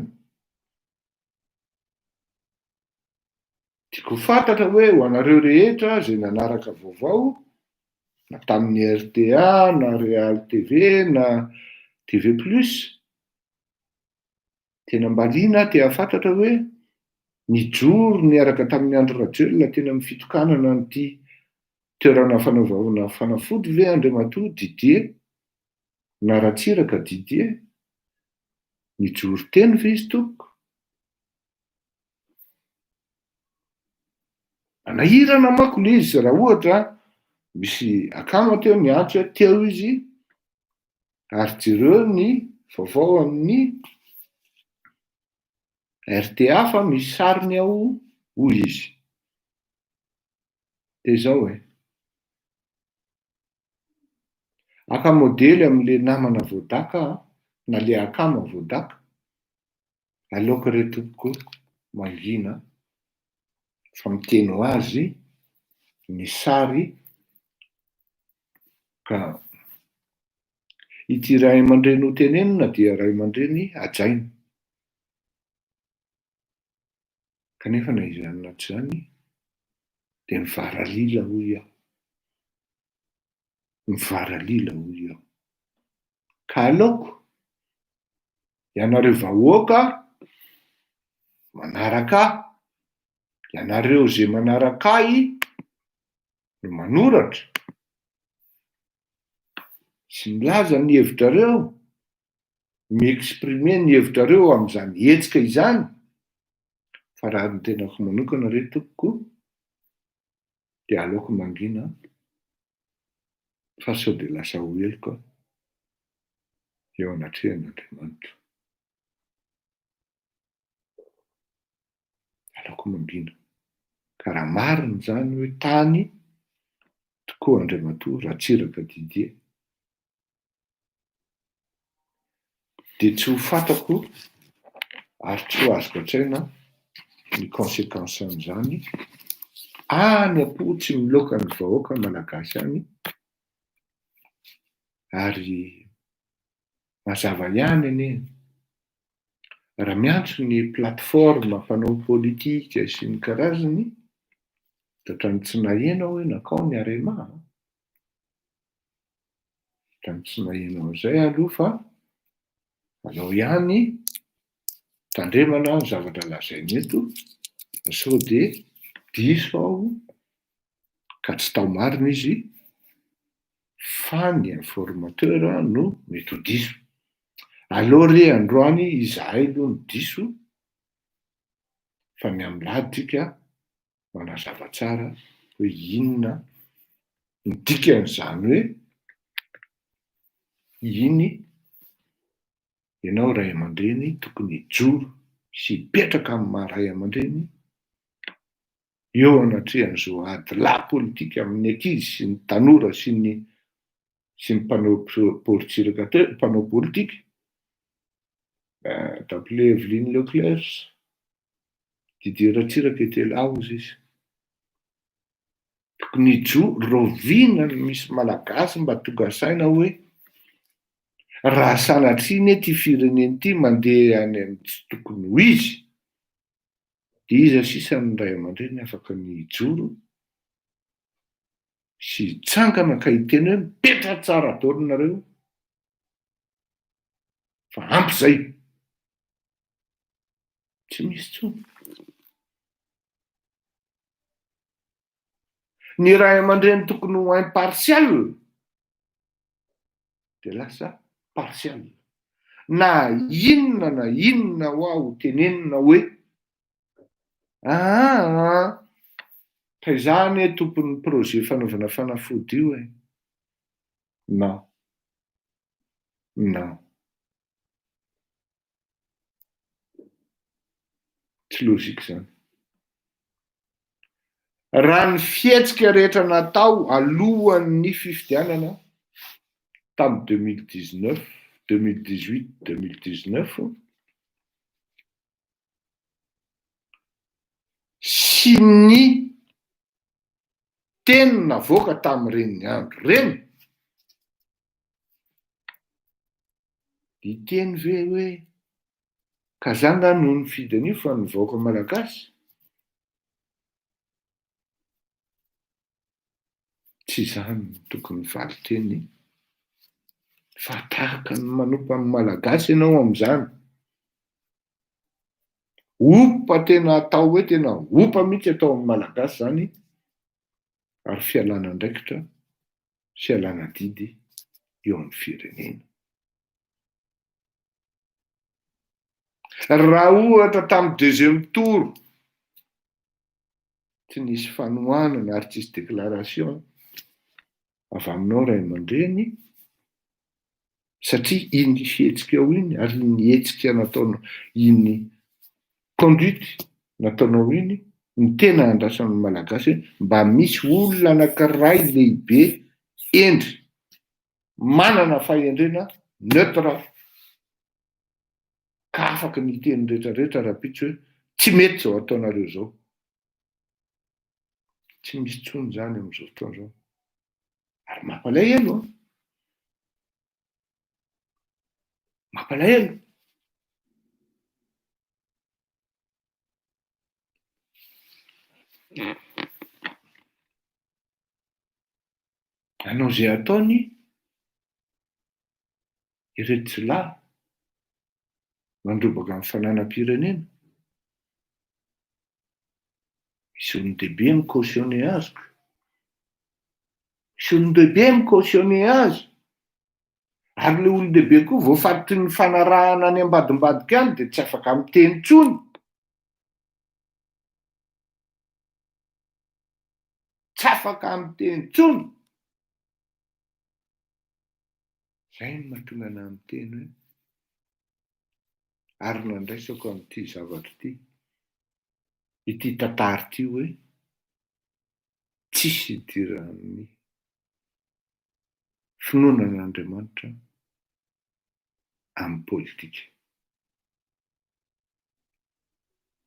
Tiako fantatra hoe ho anareo rehetra zay nanaraka vaovao, na tamin'ny RTA, na Real TV, na TV Plus, tena mbaliana te hafantatra hoe nijoro niaraka tamin'ny Andry Rajoelina tena amin'ny fitokanana n'ity toerana fanaovana fanafody ve Andriamatoa Didier, na Ratsiraka Didier, nijoro teny ve izy toko? Anahirana manko le izy raha ohatra misy akama teo niantso hoe teo izy ary jereo ny vaovao amin'ny RTA fa misy sariny ao hoy izy. De zao hoe aka modely amin'le namana voadaka na le akama voadaka, aleoko re tompoko mangina fa miteny ho azy ny sary ka ity ray aman-dreny ho tenenina dia ray aman-dreny hajaina. Kanefa na izany tsy zany de mivaralila hoy aho. Mivaralila hoy aho. Ka aleoko ianareo vahoaka manaraka ahy, ianareo zay manaraka ahy no manoratra sy milaza ny hevitrareo, mi-exprimer ny hevitrareo amin'izany hetsika izany, fa raha ny tenako manokana re tompoko de aleoko mangina fa sao de lasa ho heloka eo anatrehan'Andriamanitra. Aleoko mangina ka raha marina zany hoe tany tokoa Andriamatoa Ratsiraka Didier, de tsy ho fantako ary tsy ho azoko an-tsaina ny conséquence an'izany any apotsy miloka ny vahoaka malagasy any, ary mazava ihany anie raha miantso ny plateforme mpanao politika sy ny karazany da ohatrany tsy nahena hoe nakao ny arema, ohatrany tsy nahena izay aloha fa aleo ihany tandremana ny zavatra lazainy eto sao de diso aho ka tsy tao marina izy fa ny informateur no mety ho diso. Aleo re androany izahay aloha ny diso fa ny am'ladika manazava tsara hoe inona ny dikan'izany hoe iny ianao ray aman-dreny tokony hijoro sy hipetraka amin'ny maha ray aman-dreny eo anatrehan'izao ady la politika amin'ny ankizy sy ny tanora sy ny mpanao politika. T'appelait Evelyne Leclerc, Didier Ratsiraka était là izy. Tokony hijoro roviana ny misy malagasy mba tonga saina hoe raha sanatriny ty fireneny ty mandeha any amin'ny tsy tokony ho izy, de iza sisa ny ray aman-dreny afaka ny hijoro sy hitsangana ka hiteny hoe mipetra tsara daolinareo fa ampy zay, tsy misy tsony. Ny ray aman-dreny tokony ho impartial de lasa partial. Na inona ho aho tenenina hoe fa izany tompon'ny projet fanaovana fanafody io e. Non. Tsy lôzika zany. Raha ny fihetsika rehetra natao alohan'ny fifidianana tamin'ny 2019, 2018, 2019 sy ny teny navoaka tamin'ireny andro reny, diteny ve hoe kazanga noho ny fidy fa ny vahoaka malagasy? Tsy izany tokony valy teny fa tahaka ny manompa ny malagasy ianao amin'izany. Opa tena atao hoe tena opa mihitsy atao amin'ny malagasy zany, ary fialana andraikitra sy alana didy eo amin'ny firenena. Raha ohatra tamin'ny deuxième tour tsy nisy fanohanana ary tsisy déclaration avy aminao ray aman-dreny, satria iny fihetsika ao iny ary ny hetsika nataonao iny conduite nataonao iny ny tena andrasan'ny malagasy mba misy olona anankiray lehibe endry manana fahendrena neutre ka afaka ny teny rehetrarehetra raha pitsy hoe tsy mety zao ataonareo zao. Tsy misy tsony zany amin'izao fotoana zao ary mampalahelo mampalahelo. Anao zay ataony ireto tsy lahy mandrobaka amin'ny fananam-pirenena, misy olon-dehibe micautionné azy, misy olon-dehibe micautionné azy, ary le olon-dehibe koa voafatotry ny fanarahana any ambadimbadika any de tsy afaka miteny tsony. Tsy afaka miteny tsony. Zay no mahatonga anahy miteny hoe ary nandraisako amin'ity zavatra ity, ity tantara ity hoe tsisy idiran'ny finoanan'Andriamanitra amin'ny politika.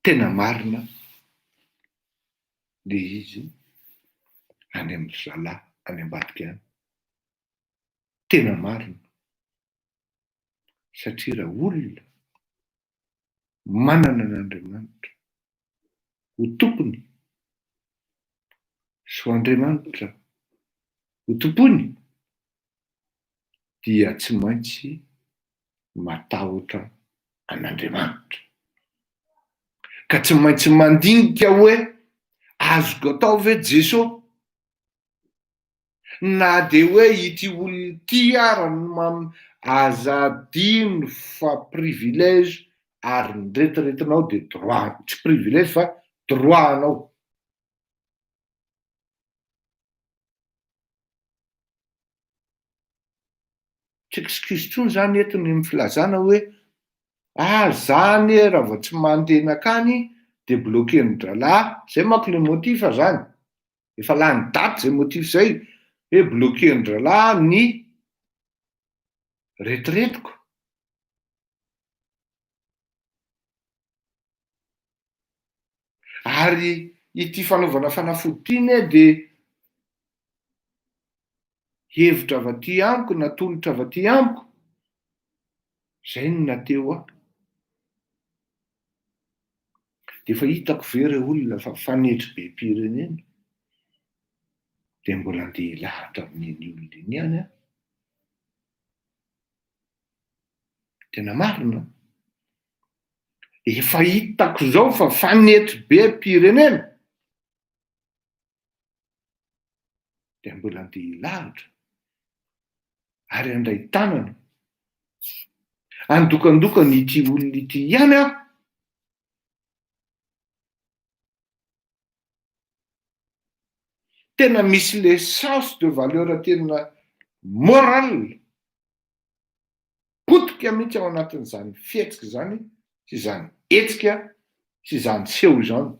Tena marina le izy any amin'ny zalahy any ambadika any. Tena marina satria raha olona manana an'Andriamanitra ho tompony sy ho Andriamanitra ho tompony dia tsy maintsy matahotra an'Andriamanitra. Ka tsy maintsy mandinika hoe azoko atao ve Jesosy? Na de hoe ity olona ity ary azadino fa privilège ary ny retiretinao de droit, tsy privilège fa droit anao. Tsy excuse tsony zany etony amin'ny filazana hoe zany raha vao tsy mandeha nakany de bloquen'ny dralahy. Zay manko le motifa zany. Efa lany daty zay motif zay hoe bloquen'ny dralahy ny retiretiko. Ary ity fanaovana fanafody ity ne de hevitra avy aty amiko na tolotra avy aty amiko. Zay no nateo aho. De fa hitako ve ireo olona fa fanetry be pirenena de mbola andeha hilahatra amin'iny olona iny ihany aho. Tena marina. Efa hitako zao fa fanetry be pirenena de mbola andeha hilahatra ary andray tanana andokandokany ity olona ity ihany aho. Tena misy le sens de valeur tena moral potika mihitsy ao anatin'izany fihetsika zany sy zany hetsika sy zany seho zany.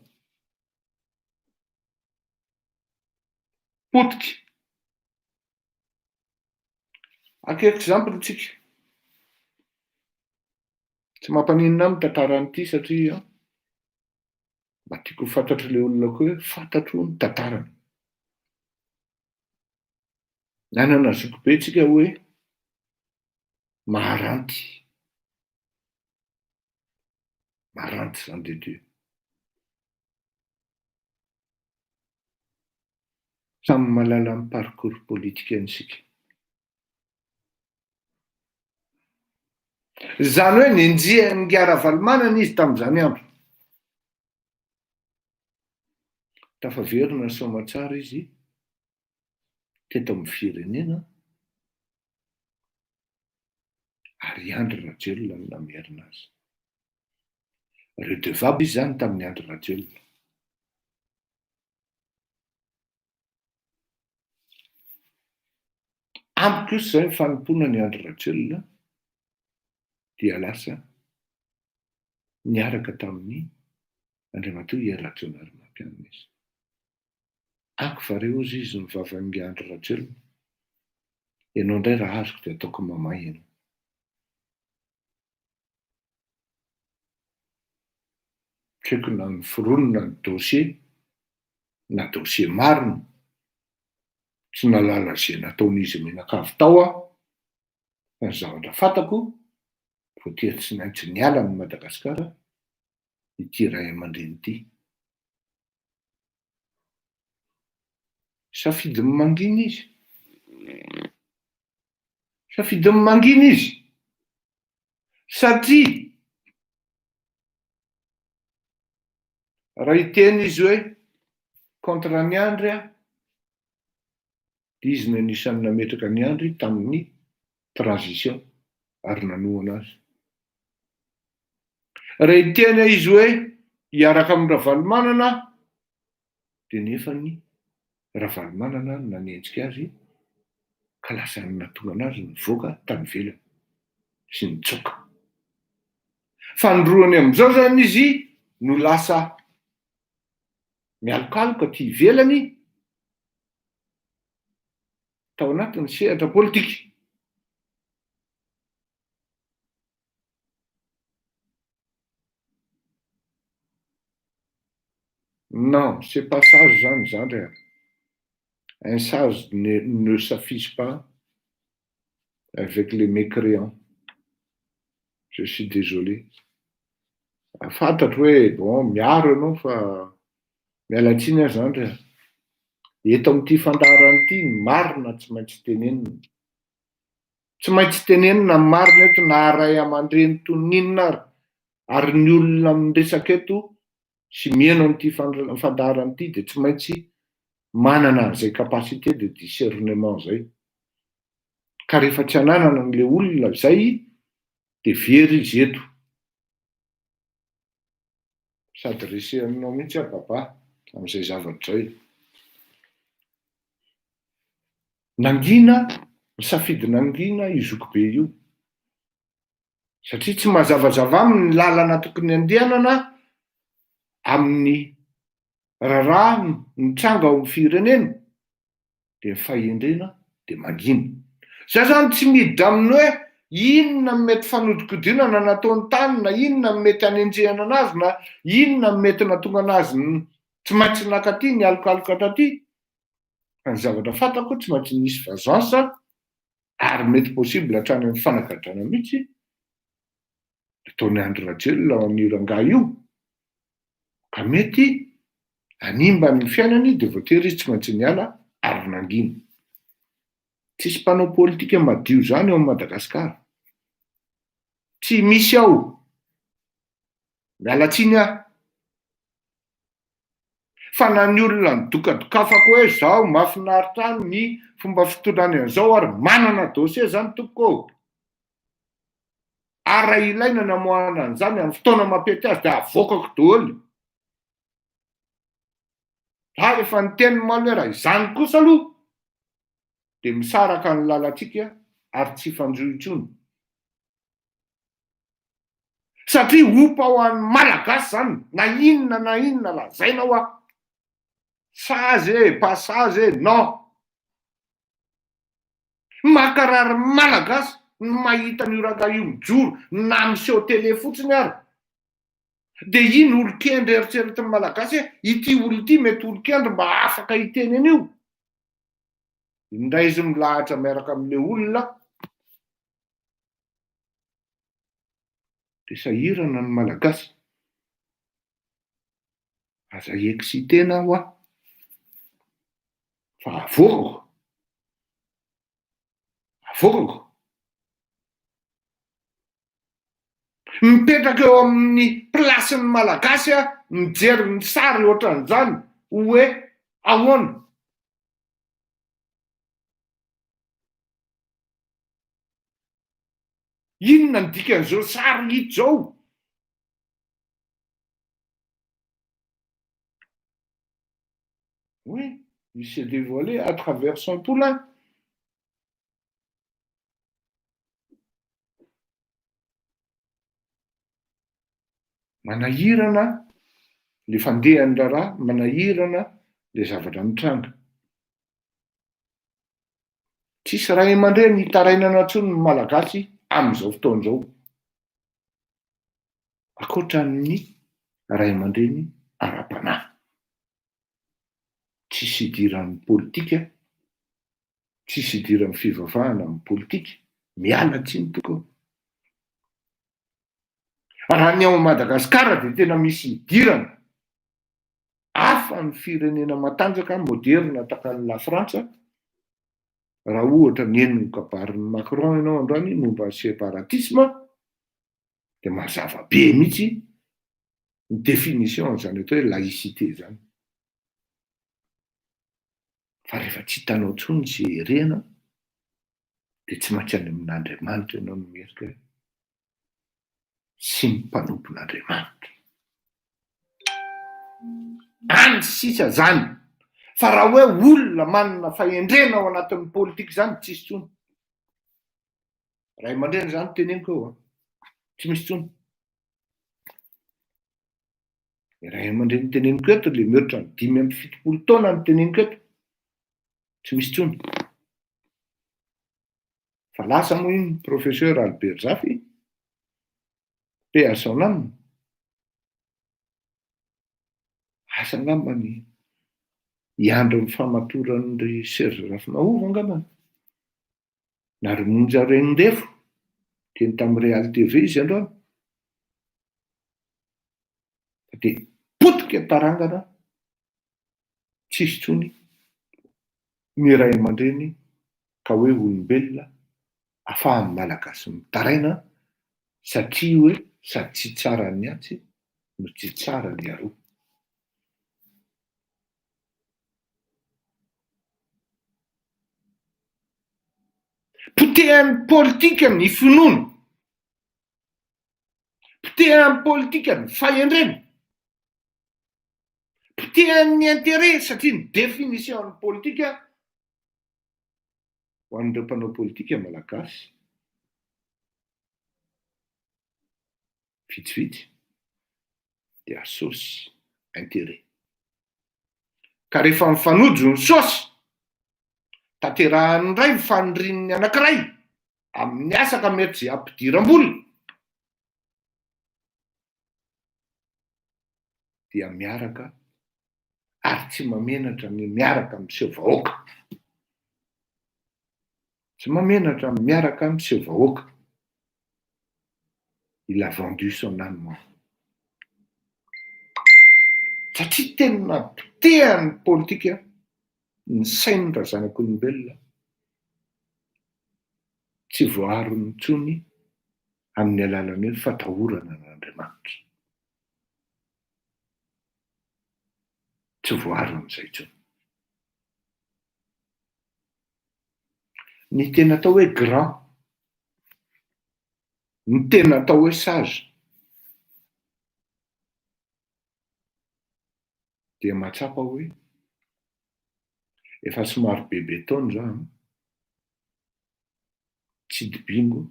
Potika. Akeko exemple tsika. Tsy mampaninona amin'ny tantaran'ity satria mba tiako fantatro le olona koa hoe fantatro ny tantarany. Nanana zoko be tsika hoe Maharanty. Maharanty zany de Dieu. Samy malala amin'ny parcours politika antsika. Zany hoe ny ara-valomana izy tamin'izany andro. Tafaverina soamatsara izy teto amin'ny firenena ary Andry Rajoelina no namerina azy. Redevable izy zany tamin'ny Andry Rajoelina. Ampy kosa zay fanompona ny Andry Rajoelina dia lasa niaraka tamin'ny Andriamatoa Pierre Rajonary. Ako fareo izy ny vavangy Andry Rajoelina. Ianao indray raha azoko dia ataoko mamay ianao. Tsy haiko na ny foronina ny dossier na dossier marina tsy nalala zay nataon'izy menakavy tao aho. Fa ny zavatra fantako voatery tsy maintsy niala ny Madagasikara ity ray aman-dreny ity. Safidiny mangina izy. Safidiny mangina izy. Satria raha hiteny izy hoe contre ny Andry aho, izy no anisan'ny nametraka ny Andry tamin'ny transition ary nanohana azy. Raha hiteny izy hoe hiaraka amin'ny Ravalomanana dia nefa ny Ravalomanana no nanenjika azy ka lasa natonga azy nivoaka tany ivelany sy nitsoaka. Fa ny roany amin'izao zany izy no lasa mialokaloka aty ivelany tao anatin'ny sehatra politika. Non, c'est pas sage zany re. Un sage ne s'affiche pas avec les mécréants. Je suis désolé. Fantatro hoe bon miaro ianao fa miala tsiny azy zany re. Eto amin'ity fandaharana ity marina tsy maintsy tenenina. Tsy maintsy tenenina ny marina eto na ray aman-dreny toy ninona ary ny olona miresaka eto sy mihaino an'ity fandaharana ity dia tsy maintsy manana an'izay capacité de discernement zay. Ka rehefa tsy ananana an'ilay olona zay dia very izy eto. Sady reserinao mihitsy a baba amin'izay zavatra izay. Nangina, misafidy nangina io zokibe io. Satria tsy mazavazava aminy ny lalana tokony andehanana amin'ny raharaha mitranga ao amin'ny firenena dia fahendrena dia mangina. Zay zany tsy miditra aminy hoe inona mety fanodikodinana nataony tany na inona mety hanenjehana anazy na inona mety natonga anazy tsy maintsy nakaty ny alokaloka taty. Ny zavatra fantako tsy maintsy nisy vazansa ary mety possible hatrany amin'ny fanagadrana mihitsy ataony Andry Rajoelina ao an'io rangahy io. Ka mety hanimba ny fiainany dia voatery izy tsy maintsy niala ary nangina. Tsisy mpanao politika madio zany ao Madagasikara. Tsy misy ao. Mialatsiny aho. Fa na ny olona nidokadokafako hoe zao mahafinaritra ny fomba fitondrany an'izao ary manana dossier zany tompoko. Ary raha ilaina namoahana an'izany amin'ny fotoana mampety azy dia avoakako daholo. Raha efa niteny malo raha izany kosa aloha dia misaraka ny lalantsika ary tsy fanjohy intsony. Satria opa ho an'ny malagasy zany na inona lazaina hoa. Sage, pas sage, non. Makarary malagasy mahita ny rangahy io mijoro na miseho télé fotsiny ary. Dia iny olon-kendry eritreretin'ny malagasy ity olona ity mety olon-kendry mba afaka hiteny an'io. Indray izy milahatra miaraka amin'ilay olona dia sahirana ny malagasy. Aza eksitena aho aho. Fa avoakako. Mipetraka eo amin'ny plasin'ny malagasy mijery ny sary ohatran'izany hoe ahoana. Inona ny dikan'izao sary hita zao? Oui, il s'est dévoilé à travers son poulain. Manahirana le fandehan'ny raharaha, manahirana le zavatra mitranga. Tsisy ray aman-dreny hitarainana intsony ny malagasy amin'izao fotoan'izao. Ankoatran'ny ray aman-dreny ara-panahy. Tsisy idiran'ny politika, tsisy idiran'ny fivavahana amin'ny politika, miala tsiny tokoa. Raha ny ao Madagasikara dia tena misy idirana. Hafa ny firenena matanjaka moderna takan'ny la Frantsa. Raha ohatra ny henony kabarin'ny Macron ianao androany momba separatisme dia mazava be mihitsy ny définition zany atao hoe laïcité zany. Fa rehefa tsy hitanao intsony sy herena dia tsy maintsy any amin'Andriamanitra ianao no mierika sy ny mpanompon'Andriamanitra. Any sisa zany. Fa raha hoe olona manana fahendrena ao anatin'ny politika zany tsisy intsony. Ray aman-dreny zany teneniko eo tsy misy intsony. Ray aman-dreny teneniko eto le mihoatra ny 5-7 taona ny teneniko eto. Tsy misy intsony. Fa lasa moa iny professeur Albert Zafy, paix à son âme. asa angambany hiandro ny famatoran'ry Serge Rafimahovo angambany na ry Monja Renindefo teny tamin'ny Real TV izy androany dia potika tarangana tsisy tsony ny ray aman-dreny ka hoe olombelona ahafahan'ny malagasy mitaraina satria hoe sady tsy tsara ny atsy no tsy tsara ny aroa. Potehan'ny politika ny finoana, potehan'ny politika ny fahendrena, potehan'ny intérêt satria ny définition'ny politika ho an'ireo mpanao politika malagasy vitsivitsy dia saosy intérêt. Ka rehefa mifanojo ny saosy tanterahan'ny ray ny fanorin'ny anankiray amin'ny asa ka mety izay ampidiram-bola dia miaraka ary tsy mamenatra ny miaraka miseho vahoaka. Tsy mamenatra ny miaraka miseho vahoaka. Il a vendu son âme. Satria tena potehan'ny politika ny sain'ny razanak'olombelona tsy voarony intsony amin'ny alalan'ny hoe fatahorana n'Andriamanitra. Tsy voarony izay intsony. Ny tena atao hoe grand, ny tena atao hoe sage dia mahatsapa hoe efa somary bebe taona zany tsy dibingo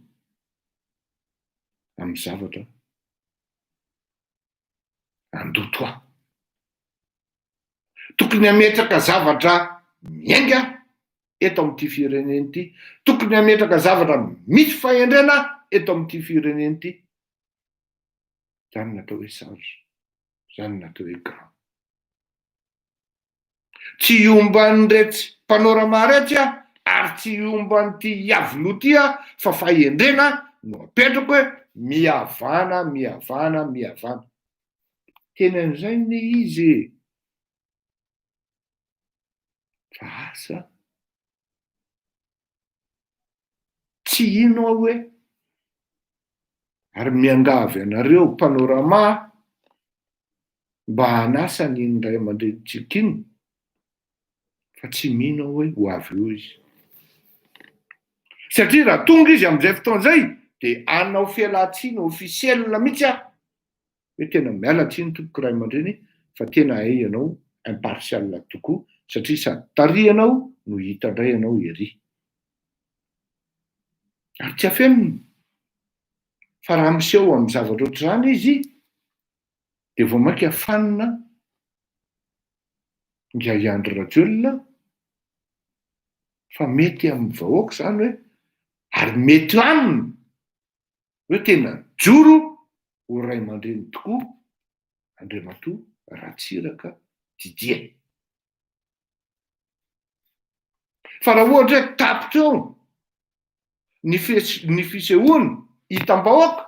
amin'ny zavatra andoto aho. Tokony hametraka zavatra miainga eto amin'ity firenena ity, tokony hametraka zavatra misy fahendrena eto amin'ity firenena ity. Zany natao hoe sage, zany natao hoe grand. Tsy iomban'ny retsy mpanorama retsy ary tsy iomban'ity iavoloha ity fa fahendrena no apetrako hoe mihavana. Teny an'izay ny izy. Fa asa tsy ino aho hoe ary miangavy anareo mpanorama mba hanasa ny ray aman-drenitsika iny fa tsy mino aho hoe ho avy eo izy. Satria raha tonga izy amin'izay fotoan'izay dia anao fialan-tsiny ofisiela mihitsy aho hoe tena miala tsiny tompoko ray aman-dreny fa tena hay ianao impartial tokoa satria sady tarihanao no hita indray ianao ery. Ary tsy afenina fa raha miseho amin'ny zavatra ohatr'izany izy dia vao mainka afanina nga hiandry rajoelona fa mety amin'ny vahoaka izany hoe ary mety aminy hoe tena joro ho ray aman-dreny tokoa Andriamatoa Ratsiraka Didier. Fa raha ohatra hoe tapitra eo ny fisehoana hitam-bahoaka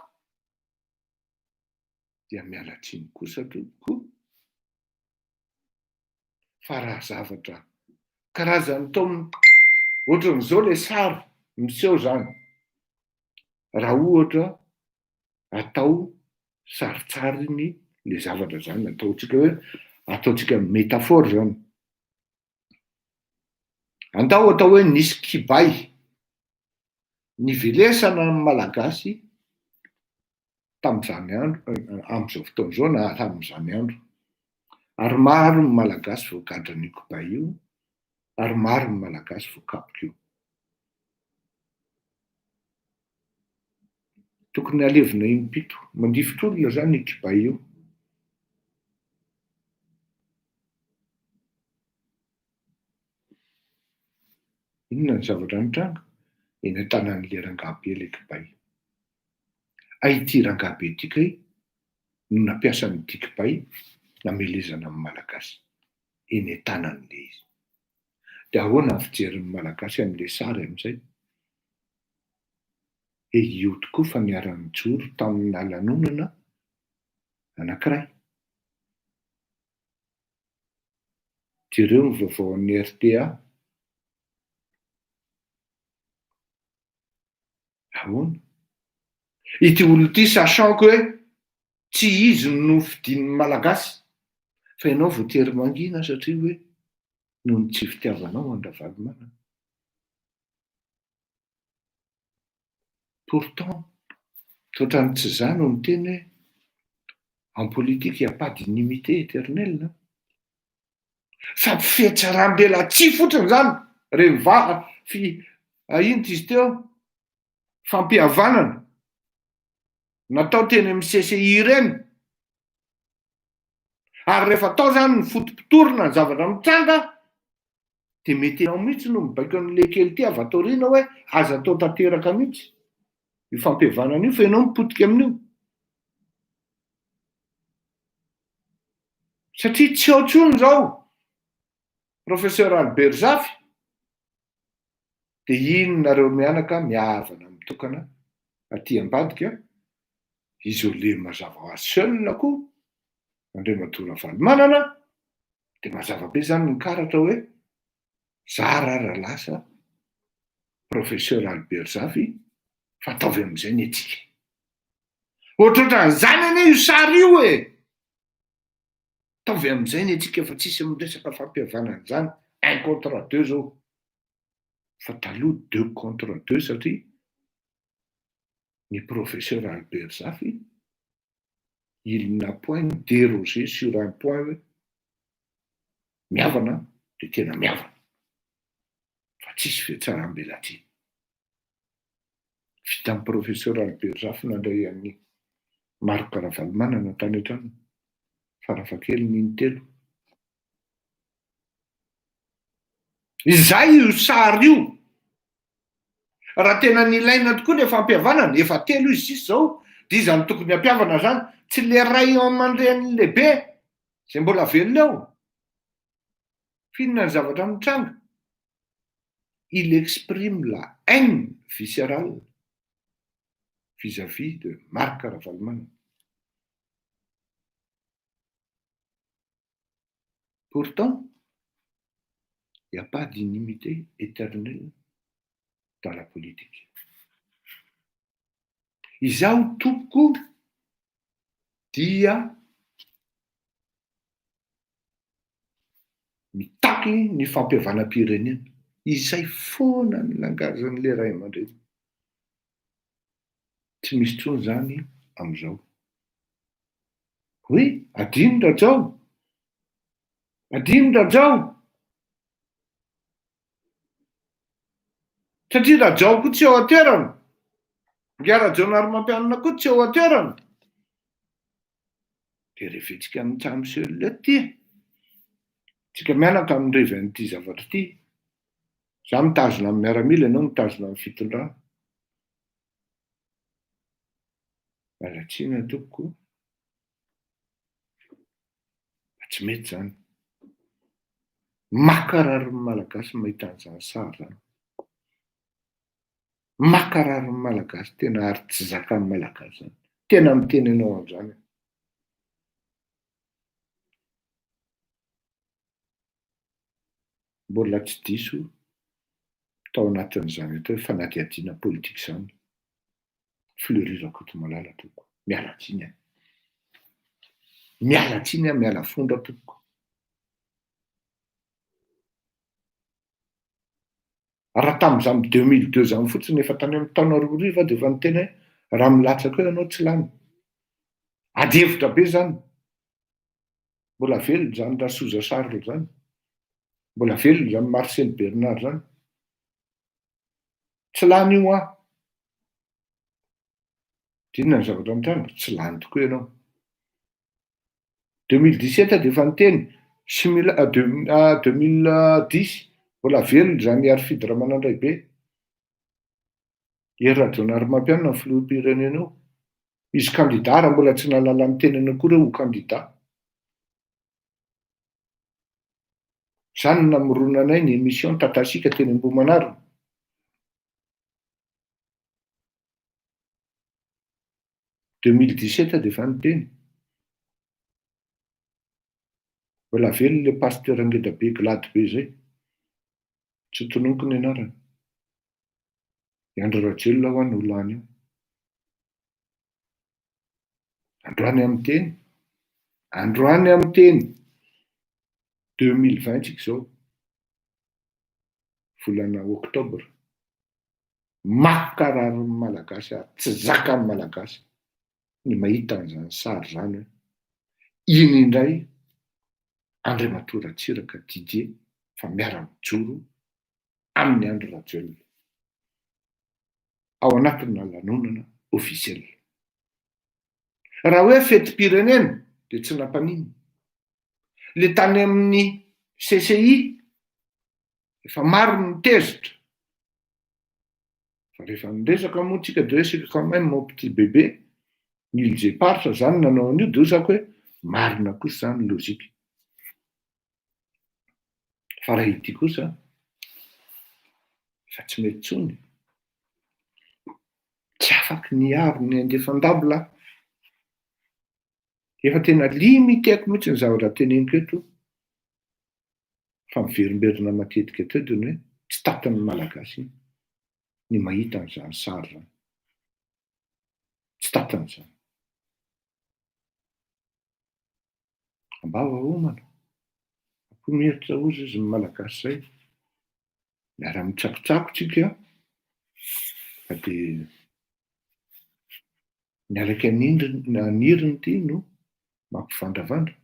dia miala tsiny kosa tokoa. Fa raha zavatra karazany taona ohatran'izao ilay sary miseho zany, raha ohatra atao saritsariny ilay zavatra zany, ataontsika métaphore zany. Andao atao hoe nisy kibay nivelesana ny malagasy tamin'izany andro, amin'izao fotoan'izao na tamin'izany andro. Ary maro ny malagasy voagadra n'io kibay io, ary maro ny malagasy voakapoka io. Tokony alevina impito, mandifotr'olona zany io kibay io. Inona ny zavatra nitranga? Eny an-tanan'ilay rangahy ilay kibay. Ity rangahy be ity kay no nampiasa n'ity kibay namelezana amin'ny malagasy eny an-tanan'le izy. Dia ahoana ny fijerin'ny malagasy amin'ilay sary amin'izay? Io tokoa fa niara-ny joro tamina lanonana anankiray. Jereo ny vaovao an'ny RTA. Ahoana? Ity olona ity sachant que hoe tsy izy no fidin'ny malagasy, fa ianao vao tery mangina satria hoe noho ny tsy fitiavanao Andravalimanana. Pourtant, ohatrany tsy izany no miteny hoe en politique il n'y a pas d'inimité éternelle. Fa fietsaram-belatsihy fotsiny zany inona izy teo? Fampihavanana natao teny amin'ny CCI ireny. Ary rehefa tao zany ny fotom-pitorana ny zavatra mitranga, dia mety enao mihitsy no mibaiko an'ilay kely ity avy ato aoriana hoe aza atao tanteraka mihitsy io fampihavanana io, fa ianao mipotika amin'io. Satria tsy ao intsony zao professeur Albert Zafy, dia inonareo mianaka mihavana mitokana aty ambadika, isolé mazava ho azy seul koa Andriamatoa Ravalomanana, dia mazava be zany ny karatra hoe zara raha lasa professeur Albert Zafy fa ataovy amin'izay ny etsika. Ohatrohatran'izany anie io sary io e! Ataovy amin'izay ny etsika fa tsisy miresaka fampihavanana zany. 1 contre 2 zao. Fa taloha 2 contre 2 satria ny professeur Albert Zafy, il n'a point dérogé sur un point hoe mihavana dia tena mihavana. Fa tsisy fietsaram-belatsihy. Vita amin'ny professeur Albert Zafy nandray amin'ny Marc Ravalomanana tany an-trano fara-fahakeliny ny 3. Izay io sary io. Raha tena nilaina tokoa ny fampihavanana, efa 3 izy sisa zao, dia iza ny tokony hampihavana zany? Tsy le ray aman-dren'ny lehibe izay mbola velona eo. Finona ny zavatra mitranga? Il exprime la haine viscérale vis-à-vis de Marc Ravalomanana. Pourtant, il n'y a pas d'inimité éternelle dans la politique. Izaho tompoko dia mitaky ny fampihavanam-pirenena. Izay foana ny langazan'ilay ray aman-dreny. Tsy misy intsony zany amin'izao. Hoe adino Rajao, adino Rajao. Satria Rajao koa tsy eo an-toerana, Ngarajao-Narimampianina koa tsy eo an-toerana. Dia rehefa itsika mitsamo seul ety, tsika mianaka amin'irevy an'ity zavatra ity. Za mitazona amin'ny miaramila, ianao mitazona amin'ny fitondrana. Mialatsiny tompoko. Tsy mety zany. Makarary ny malagasy mahita an'izany sary zany. Makarary ny malagasy, tena ary tsy zakan'ny malagasy zany. Tena miteny ianao amin'izany. Mbola tsy diso tao anatin'izany atao hoe fanadihadiana politika izany. Fleurir Rakotomalala tompoko. Mialatsiny aho. Mialatsiny aho, miala fondra tompoko. Raha tamin'izany 2002 zany fotsiny, efa tany amin'ny taona 2000 dia efa niteny hoe raha milatsaka eo ianao tsy lany. Ady hevitra be zany. Mbola velona zany Rasoza Charles zany. Mbola velona zany Marcel Bernard zany. Tsy lany io aho. Inona ny zavatra mitranga? Tsy lany tokoa ianao. 2017 dia efa niteny 2010 mbola velona zany Arifide Ramanandray-be. Ery Rajaonarymampianina ny filoham-pirenena eo. Izy kandidà raha mbola tsy nahalala ny tenany akory ho kandidà. Zany namoronanay ny émission tatasika teny Ambohimanarina. De 2017 dia efa niteny. Mbola velo le pasteur Angedabe Glady be zay. Tsy tononoko ny anarany. Andro Rajelo ho any olo any io. Androany amin'ny teny. Androany amin'ny teny. 2020 tsika zao. Volana Oktobra. Makarary ny Malagasy ary tsy zaka ny Malagasy. Ny mahita an'izany sary zany hoe iny indray Andriamatoa Ratsiraka Didier fa miara-mijoro amin'ny Andro Rajelo ao anatina lanonana ofisiely. Raha hoe fetim-pirenena dia tsy nampanino. Le tany amin'ny CCI efa maro ny tezitra. Fa rehefa miresaka moa tsika dia resaka quand même mon petit bébé Nil Jeparitra zany nanao an'io dia osako hoe marina kosa zany lôjika. Fa raha ity kosa fa tsy mety tsony. Tsy afaky niaro ny andefan-dabila. Efa tena limiteko mihitsy ny zavatra teneniko eto. Fa miverimberina matetika eto dia ny hoe tsy tatan'ny Malagasy ny mahita an'izany sary zany. Tsy tatan'izany. Ambava homana. Akoho mihevitra ozy izy ny Malagasy zay. Miara-mitsakotsako tsika. Fa dia miaraka aniriny ity no mampivandravandra.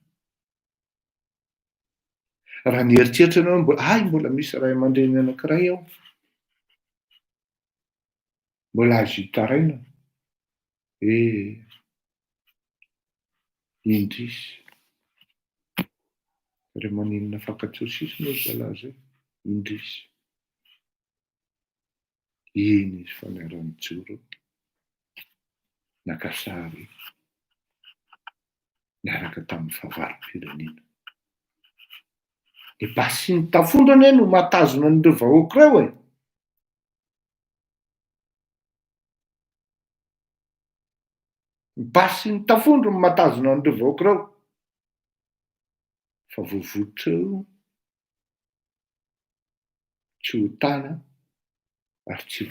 Raha nieritreritra ianao mbola misy ray aman-dreny anankiray aho. Mbola azo hitaraina. Indrisy. Ray maninona fankatsosisy moa zalahy zay. Indrisy. Iny izy fa miara-mijoro. Naka sary. Miaraka tamin'ny fahavaro-pirenena. Ny basy ny tafondrana no matazona an'ireo vahoaka ireo e. Ny basy ny tafondro no matazona an'ireo vahoaka ireo. Fa voavototra eo. Tsy ho tana ary tsy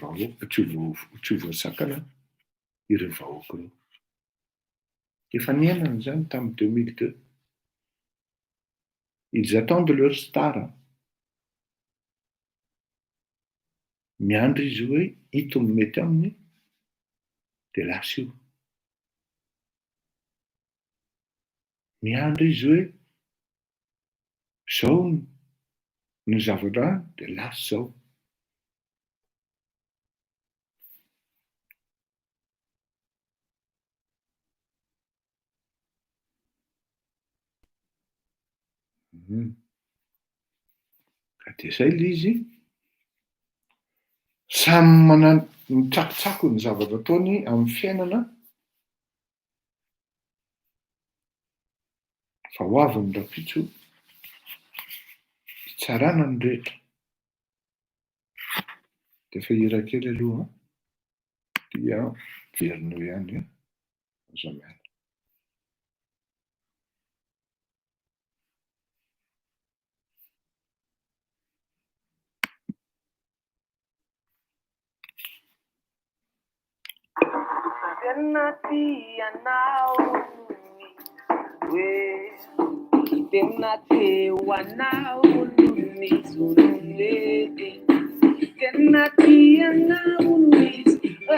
voasakana ireo vahoaka ireo. Efa niainana zany tamin'ny 2002. Ils attendent leur star. Miandry izy hoe ito ny mety aminy dia lasa io. Miandry izy hoe zao ny zavatra dia lasa zao. Ka dia izay ilay izy. Samy manana mitsakotsako ny zavatra ataony amin'ny fiainana. Fa ho avy ny rapitso hitsarana ny rehetra. Dia efa hira kely aloha. Dia verina eo ihany azo miala. Tena teu anao numis unulete. Tena tia anao numis tena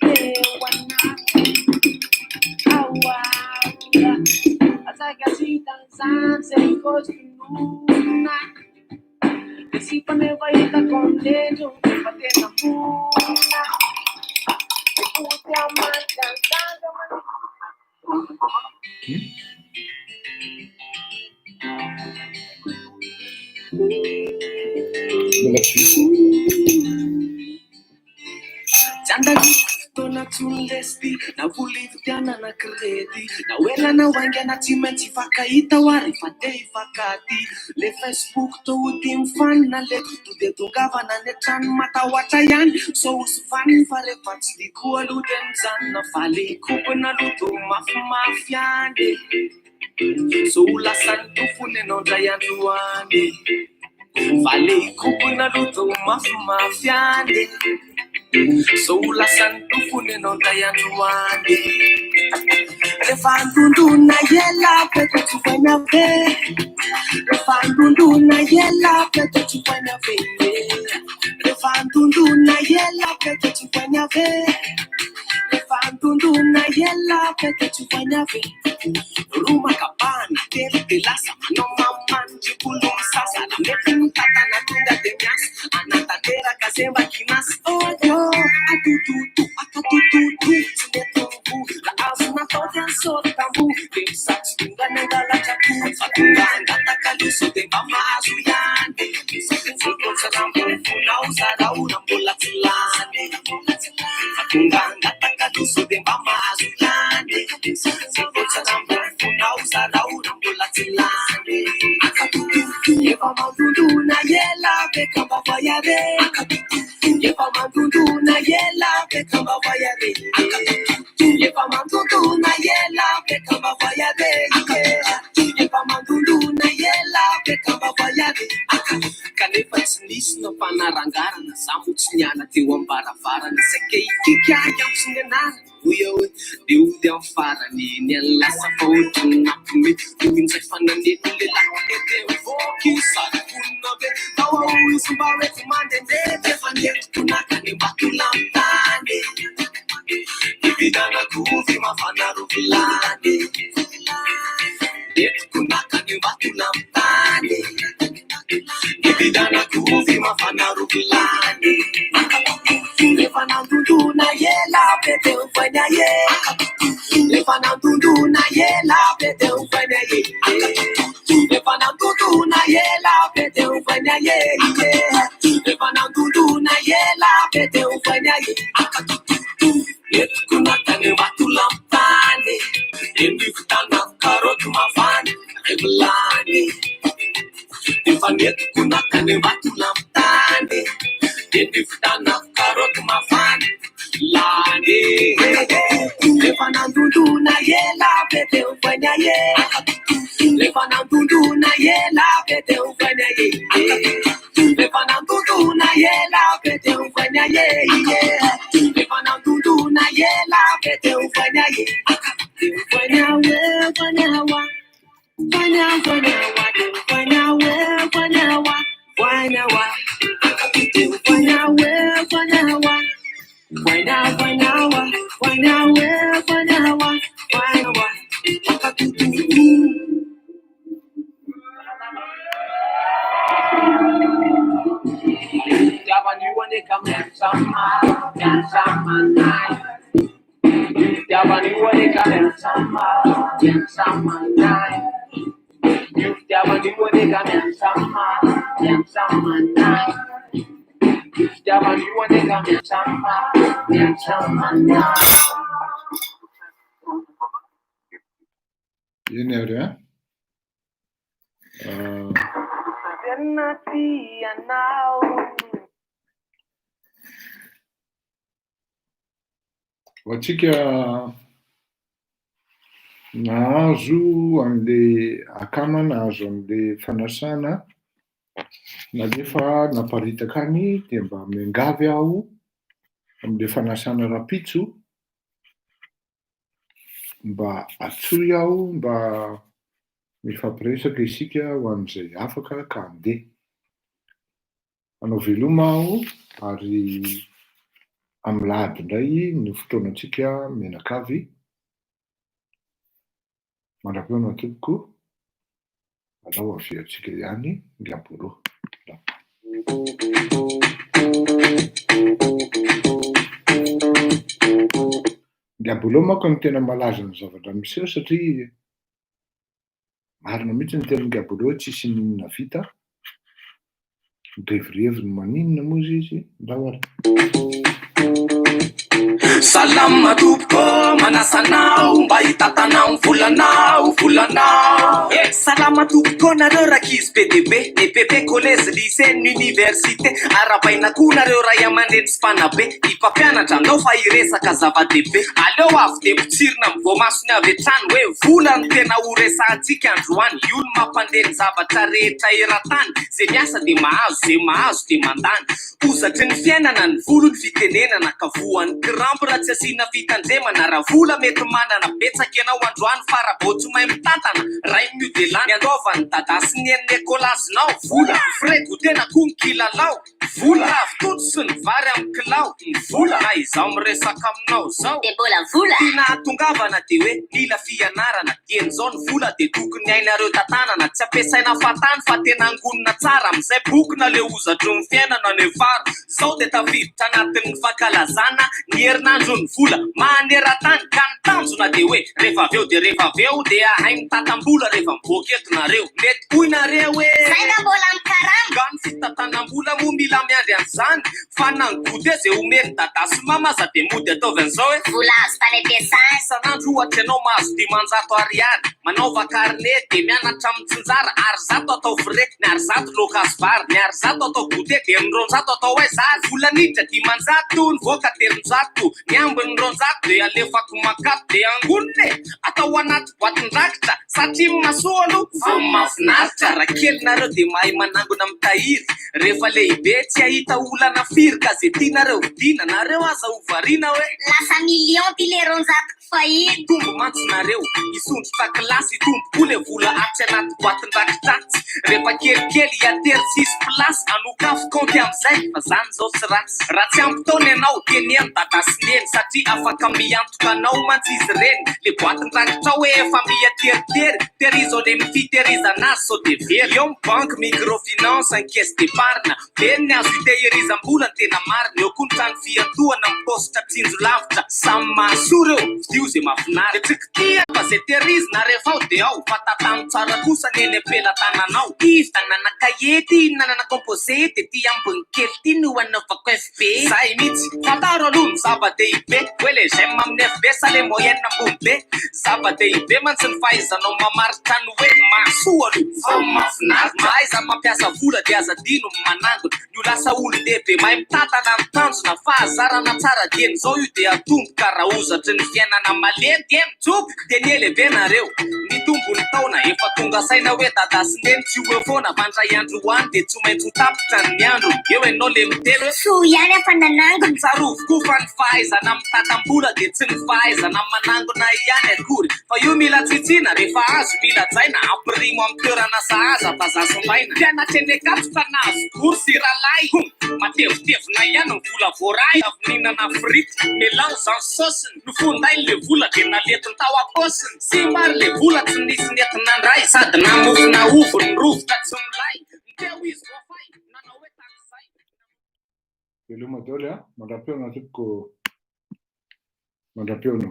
teu anao awa asagasi tanzan sem costuma. Si poneva ita con dentro patena puna. Pute aman cantando Janda dona tulesti na vulitiana na anakirety na oelana oaingana tsy maintsy fakahita ho ary fa te hifakaty le Facebook toty mifanina le tode tongavana ny trano matahoatra ihany so osy vaniny fa rehefa tsy diko aloha de mijanona valy kopona loto mafimafy any so ho lasany tofony ianao ndray androany valy kopona loto mafimafy any so ho lasany tofony ianao ndray androany rehefa andondona ela peto tsy voaina be rehefa andondona ela peto tsy voaina be rehefa andondona ela peto tsy voaina be rehefa andondona ela peto tsy voaina be roma kabana telo de lasa manao mamandry kolomy sasana mety mitatana tonga de miasa anatanteraka zay mba kinasy oyo atututu akatututu tsy mety mivory la azo natao ty any sôry tambo de misatsy tonga ny angalatrako fa tonga angatakaluso de mba mahazo ihany fokotsarambonfonao zaraona mbola tsy lany fa tonga angatakaluso de mba mahazo ihany fokotsarambonfonao zaraona mbola tsy lany akatututu efa mandondona ela bekamba voyare efa mandondona ela bekamba voyare efa mandondona ela bekamba voyare efa mandondona ela bekamba voyare kanefa tsy nisy no mpanarangarana za mo tsy niala teo ambaravarana sake itika iaho sy ny anarana oya hoe de ody amin'ny farany ny any lasa fa ohatrany nampime toinzay fananety lelahy ety mivoky sady vonina be tao ao izy mba mety mandendeha defa nentiko nakany mbatolamitany ividanak'ovy mafana rovilany nentiko nakany mbatolamitany ividanak'ovy mafana rovilany lefa nandondona ela pete ufaina ye lefa nandondona ela pete ufaina ye lefa nandondona ela pete ufaina ye lefa nandondona ela pete ufaina ye kunatane batulampane endikutana karot mafane reblani ifanet kunatane batulampane endikutana karot mafane lani lefa nandunduna yela pete ufanya ye lefa nandunduna yela pete ufanya ye lefa nandunduna yela pete ufanya ye lefa nandunduna yela pete ufanya ye ufanya we ufanya wa ufanya ufanya wa ufanya we ufanya wa ufanya wa ufanya we ufanya wa ufanya ufanya wa ufanya we ufanya wa ufanya wa Javan you want to come and sama night. Javan you want to come and sama night. Javan you want to come and sama night. Javan you want to come and sama night. Yun area. Ohatsika nahazo an'le akama nahazo an'le fanasana na nefa naparitaka any de mba miangavy aho am'le fanasana rapitso mba atsoy aho mba mifampiresaka isika ho an'izay afaka ka andeha anao veloma aho ary am'lahady indray ny fotoanantsika menakavy mandrapeo tompoko alao avy atsika ihany ngamboroa ngamboloha manko ny tena malaza ny zavatra miseho satria marina mihitsy ny tena ngamboloha tsisy ninona vita mirevirevy ny maninona moa izy ndao ary Salama tompoko manasanao mba hitatanao volanao volanao. Salama tompoko nareo rakizy PDB EPP collège lycée université arabaina koa nareo ray aman-dreny sy mpanabe ipampianatra anao fa iresaka zava-dehibe. Aleo avy de mitsirina mivoamasony avy hatrany hoe vola no tena ho resantsika androany. Io no mampandeny zavatra rehetra eran-tany zay miasa de mahazo de mandany. Ozatry ny fiainana ny volo ny fitenenana ka voan'ny kirambo raha tsy asiana fitandremana. Raha vola mety manana betsaka ianao androany fa raha vao tsy mahay mitantana ray mio de lany andova ny dada sy ny eniny ekolazinao. Vola frego tena koa ny kilalao. Vola ravitoto sy ny vary amin'ny kilao. Vola na izaho miresaka aminao zao de mbola vola tina hatongavana de hoe mila fianarana dian'izao ny vola de tokony hainareo tantanana tsy ampiasaina fatany fa tena angonina tsara am'izay bokona le ozatry ny fiainana nefaro. Zao de tafiditra anatin'ny fankalazana ny herinandro ny vola maneran-tany ka ny tanjona de hoe rehefa aveo de ahay mitatam-bola rehefa mivoaka eto nareo. Mety koa nareo hoe saina mbola mikarama ka ny fitatanam-bola moa mila miandry an'izany fa nangode zay omeny dada sy mamaza de mody ataovy an'izao hoe vola azo tany ampiasana isan'andro ohatra ianao mahazo 500 ariary manaova karne de mianatra mitsinjara ary zato atao frais ny ary zato lokas vary ny ary zato atao gote de ny ronjato atao hoe zary vola niditra 500 ny voaka 300 ny ambiny ronjato de alefako makato de angonine atao anaty boatin-drakitra satria masoa aloha fa mahafinaritra raha kely nareo de mahay manangona mitahiry rehefa lehibe tsy ahita olana firy ka zay tianareo vidina nareo aza ho variana hoe lasa million ty le ronjato fahiry tombo mantsy nareo isondrotra kilasy tombo koa le vola atsy anaty boatin-drakitratsy rehefa kelikely iatery tsisy plasy anokafo konty am'izay fa zany zao sy ratsy raha tsy ampitaony ianao teneny dada sy neny satria afaka miantoka anao mantsy izy reny le boatin-drakitra hoe efa miateritery terizao le mifiterizana azy sao de very eo banque microfinance encaisse d'épargne beny ny azo hitehirizam-bola ny tena marina eo koa ny trano fiantohana mipositra tsinjo lavitra samy mahasoa reo io zay mahafinaritra trikitia fa zay tehirizina rehefa ao de ao fa tatano tsara kosa neny ampelatananao ivy tanana kayety nanana composé ty ambony kely ty no anaovako FB zay mihitsy fataro aloha ny zava-dehibe hoe le gemme amin'ny FB sa le moyenne ambony be zava-dehibe mantsy ny fahaizanao mamaritra ny hoe mahasoa aloha fa mahafinaritra mahaiza mampiasa vola de aza dino manangona io lasa olo lehibe mahay mitantana ny tanjona fahazarana tsara dian'izao io de atomboka raha ozatry ny fiainana malemy de mitsoboka de ny elevé nareo ny tombony taona efa tonga saina hoe dada sy neny tsy hoe foana mandray andro hoany de tsy maintsy ho tapitra ny andro eo enao le mitelo hoe so ihany afa nanangona tsarovokoa fa ny fahaizana mitatam-bola de tsy ny fahaizana manangona ihany akory fa io mila tsitsina rehefa azo mila jaina ampirimo amin'ny toerana sahaza fa zasombaina mpianatra eny akatoka nahazo gorsy ralay matevitevina ihany ny vola voaray avy mihinana frity mélange en saosiny nofondainy le vola de naletiny tao aposiny sy mary le vola tsy nisy netinandray sady namofona ovo ny rovotra tsy milay miteo izy voafay nanao hoe takizay Elo Madôly a mandrapiona tokoko mandrapiona